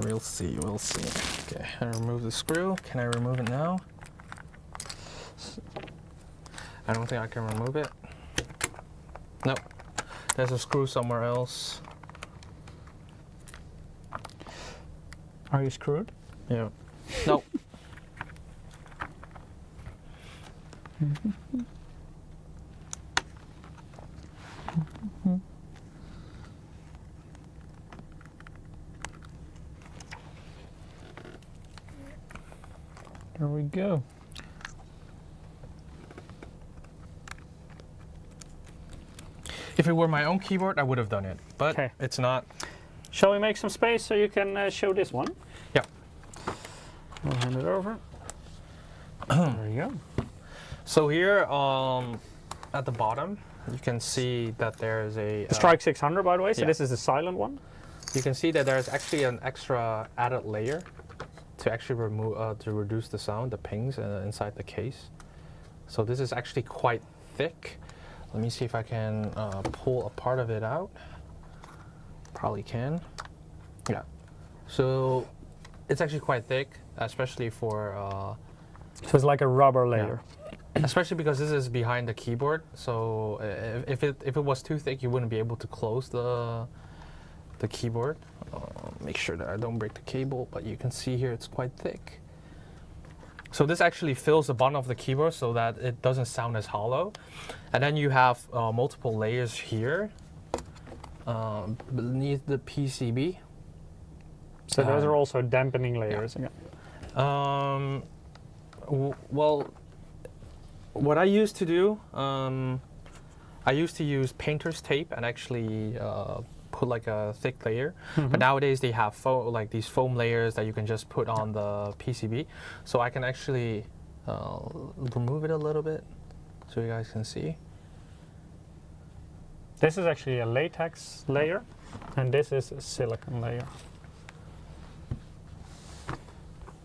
We'll see. We'll see. Okay, I remove the screw. Can I remove it now? I don't think I can remove it. Nope. There's a screw somewhere else. Are you screwed? Yeah. Nope. There we go. If it were my own keyboard, I would have done it, but Okay. it's not. Shall we make some space so you can show this one? Yeah. We'll hand it over. There you go. So here, at the bottom, you can see that there's a The Strike 600, by the way. So yeah. this is the silent one. You can see that there's actually an extra added layer to actually remove to reduce the sound, the pings inside the case. So this is actually quite thick. Let me see if I can pull a part of it out. Probably can. Yeah. So it's actually quite thick, especially for. So it's like a rubber layer. Especially because this is behind the keyboard. So if it was too thick, you wouldn't be able to close the keyboard. Make sure that I don't break the cable, but you can see here it's quite thick. So this actually fills the bottom of the keyboard so that it doesn't sound as hollow. And then you have multiple layers here beneath the PCB. So those are also dampening layers. Yeah. Well, what I used to do, I used to use painter's tape and actually put like a thick layer. But nowadays they have like these foam layers that you can just put on the PCB. So I can actually remove it a little bit so you guys can see. This is actually a latex layer, and this is a silicone layer.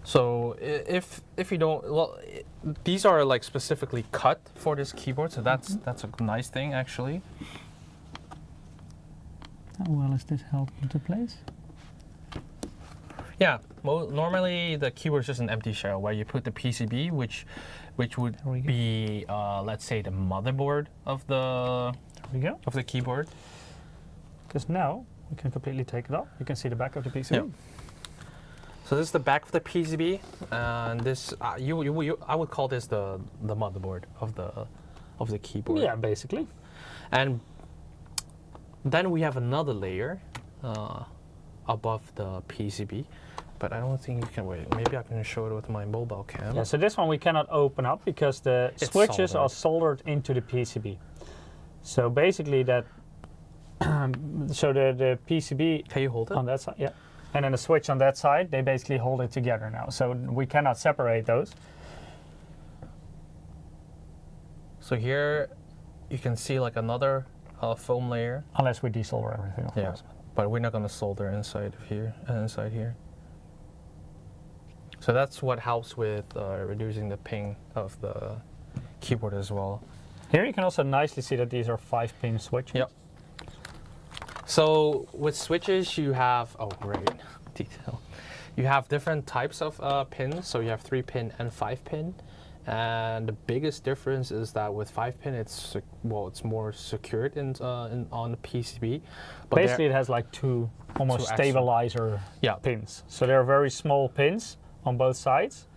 So if you don't, well, these are like specifically cut for this keyboard, so that's a nice thing actually. How well is this held into place? Yeah, normally the keyboard is just an empty shell where you put the PCB, which would be let's say the motherboard of the keyboard. Because now we can completely take it off. You can see the back of the PCB. Yep. So this is the back of the PCB, and this I would call this the motherboard of the keyboard. Yeah, basically. And then we have another layer above the PCB, but I don't think you can wait. Maybe I can show it with my mobile cam. Yeah, so this one we cannot open up because the switches are soldered into the PCB. So basically that, so the PCB Can you hold it? on that side, yeah. And then the switch on that side, they basically hold it together now. So we cannot separate those. So here you can see like another foam layer. Unless we desolder everything, of course. But we're not going to solder inside of here and inside here. So that's what helps with reducing the ping of the keyboard as well. Here you can also nicely see that these are 5-pin switches. Yep. So with switches you have, oh great, detail. You have different types of pins, so you have 3-pin and 5-pin. And the biggest difference is that with 5-pin, it's more secured on the PCB. But basically, it has like two almost stabilizer pins. So they're very small pins on both sides,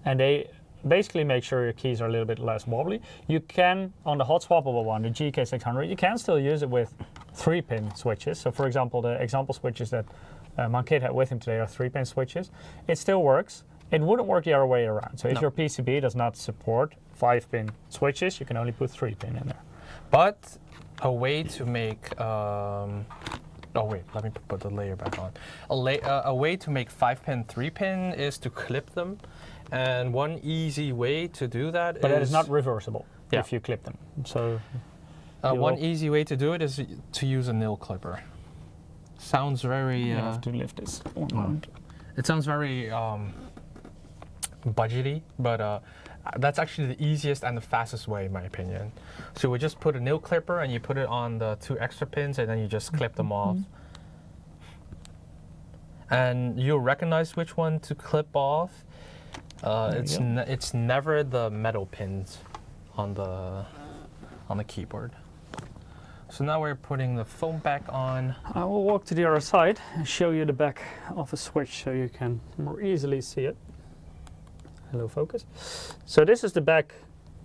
and they basically make sure your keys are a little bit less wobbly. You can, on the hot swappable one, the GK600, you can still use it with 3-pin switches. So for example, the example switches that Mankit had with him today are 3-pin switches. It still works. It wouldn't work the other way around. So if your PCB does not support 5-pin switches, you can only put 3-pin in there. But a way to make, oh wait, let me put the layer back on. A way to make 5-pin, 3-pin is to clip them. And one easy way to do that But that is not reversible if you clip them. So one easy way to do it is to use a nail clipper. Sounds very... you have to lift this one. It sounds very budgety, but that's actually the easiest and the fastest way in my opinion. So we just put a nail clipper and you put it on the 2 extra pins and then you just clip them off. And you'll recognize which one to clip off. It's never the metal pins on the keyboard. So now we're putting the foam back on. I will walk to the other side and show you the back of a switch so you can more easily see it. Hello, focus. So this is the back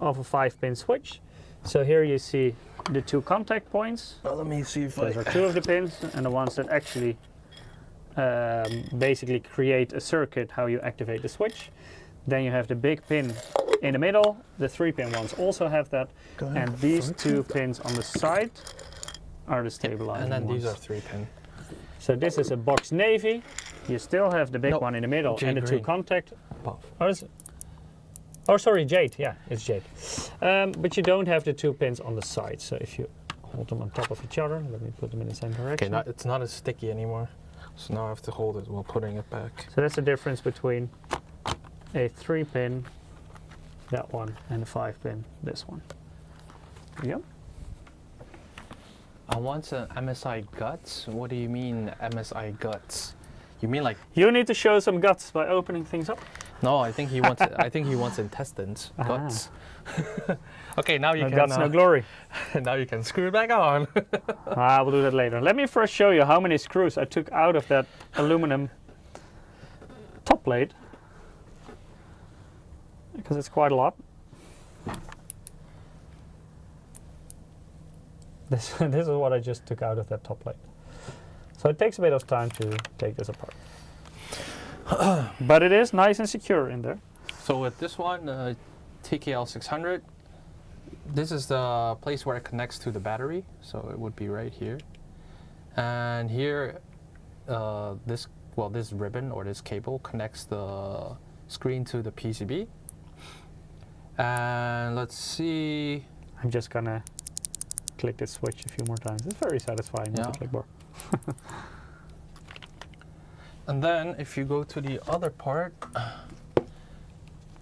of a 5-pin switch. So here you see the 2 contact points. Let me see if Those are 2 of the pins, and the ones that actually basically create a circuit how you activate the switch. Then you have the big pin in the middle. The 3-pin ones also have that. And these 2 pins on the side are the stabilizing and then ones. these are 3-pin. So this is a box navy. You still have the big one in the middle jade and the 2 green. contact. Buff. Oh, sorry, jade. Yeah, it's jade. But you don't have the 2 pins on the side. So if you hold them on top of each other, let me put them in the same direction. Okay, it's not as sticky anymore. So now I have to hold it while putting it back. So that's the difference between a 3-pin, that one, and a 5-pin, this one. Yep. I want an MSI guts. What do you mean MSI guts? You mean like? You need to show some guts by opening things up. No, I think he wants. I think he wants intestines. Guts. Okay, now you No can. guts, no glory. Now you can screw it back on. We'll do that later. Let me first show you how many screws I took out of that aluminum top plate, because it's quite a lot. This is what I just took out of that top plate. So it takes a bit of time to take this apart. But it is nice and secure in there. So with this one, TKL600, this is the place where it connects to the battery. So it would be right here. And here, this ribbon or this cable connects the screen to the PCB. And let's see. I'm just gonna click this switch a few more times. It's very satisfying with the click bar. And then if you go to the other part,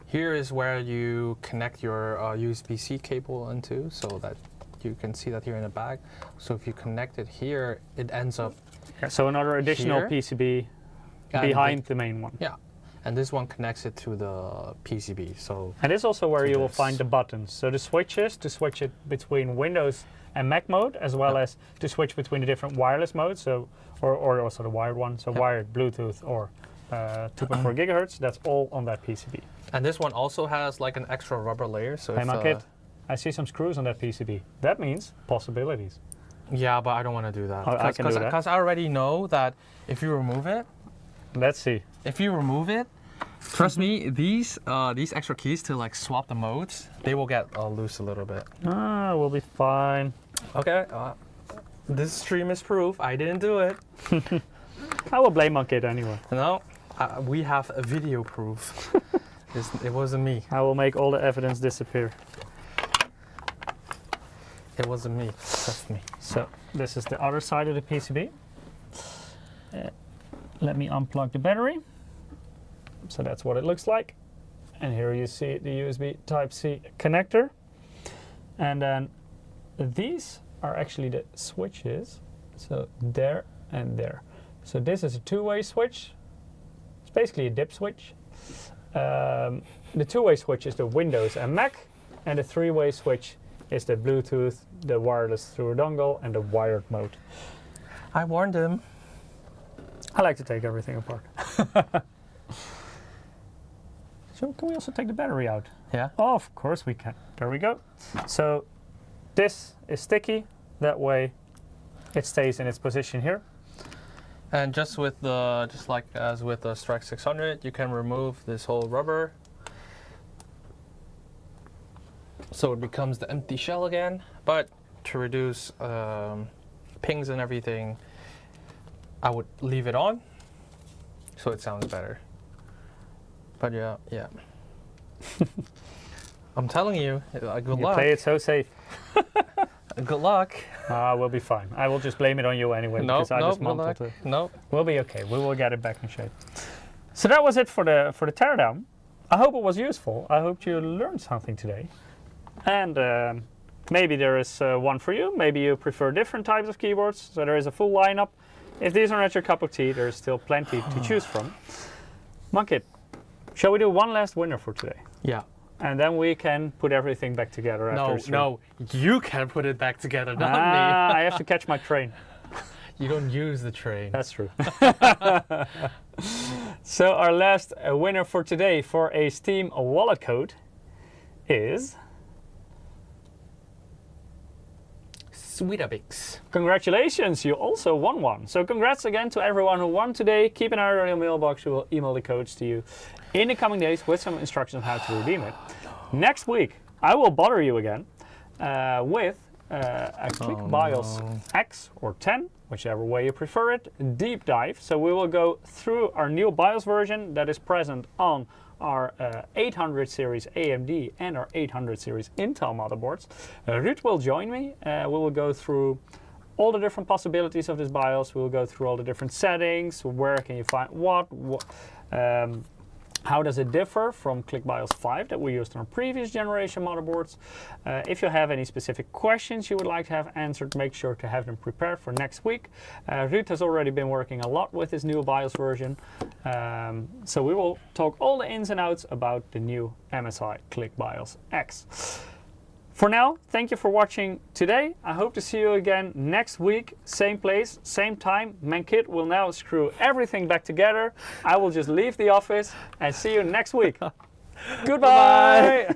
here is where you connect your USB-C cable into, so that you can see that here in the back. So if you connect it here, it ends up So another additional here. PCB And behind the main one. Yeah, and this one connects it to the PCB. So And this is also where to you will this. find the buttons. So the switches to switch it between Windows and Mac mode, as well as to switch between the different wireless modes. So or also the wired one. So wired, Bluetooth, or 2.4 gigahertz. That's all on that PCB. and this one also has like an extra rubber layer. So Hey, if, my kid, I see some screws on that PCB. That means possibilities. yeah, but I don't want to do that I can do that. because I already know that if you remove it, Let's see. Trust me, these extra keys to like swap the modes, they will get loose a little bit. We'll be fine. Okay, this stream is proof. I didn't do it. I will blame my kid anyway. No, we have a video proof. It wasn't me. I will make all the evidence disappear. It wasn't me. Trust me. So this is the other side of the PCB. Let me unplug the battery. So that's what it looks like. And here you see the USB Type-C connector. And then these are actually the switches. So there and there. So this is a 2-way switch. It's basically a dip switch. The 2-way switch is the Windows and Mac. And the 3-way switch is the Bluetooth, the wireless through a dongle, and the wired mode. I warned him. I like to take everything apart. So can we also take the battery out? Yeah. Oh, of course we can. There we go. So this is sticky. That way it stays in its position here. And just like as with the Strike 600, you can remove this whole rubber. So it becomes the empty shell again. But to reduce pings and everything, I would leave it on, so it sounds better. But yeah. I'm telling you, good You luck. play it so safe. Good luck. We'll be fine. I will just blame it on you anyway because I dismantled it. No. We'll be okay. We will get it back in shape. So that was it for the teardown. I hope it was useful. I hope you learned something today. And maybe there is one for you. Maybe you prefer different types of keyboards. So there is a full lineup. If these are not your cup of tea, there is still plenty to choose from. Monkit, shall we do one last winner for today? Yeah. And then we can put everything back together after the stream. No, you can put it back together, not me. I have to catch my train. You don't use the train. That's true. So our last winner for today for a Steam wallet code is Sweetabix. Congratulations, you also won one. So congrats again to everyone who won today. Keep an eye on your mailbox. We will email the codes to you in the coming days with some instructions on how to redeem it. Next week, I will bother you again with a QuickBIOS X or 10, whichever way you prefer it, deep dive. So we will go through our new BIOS version that is present on our 800 series AMD and our 800 series Intel motherboards. Ruud will join me. We will go through all the different possibilities of this BIOS. We will go through all the different settings. Where can you find what how does it differ from QuickBIOS 5 that we used on our previous generation motherboards? If you have any specific questions you would like to have answered, make sure to have them prepared for next week. Ruud has already been working a lot with his new BIOS version. So we will talk all the ins and outs about the new MSI QuickBIOS X. For now, thank you for watching today. I hope to see you again next week, same place, same time. Mankit will now screw everything back together. I will just leave the office and see you next week. Goodbye.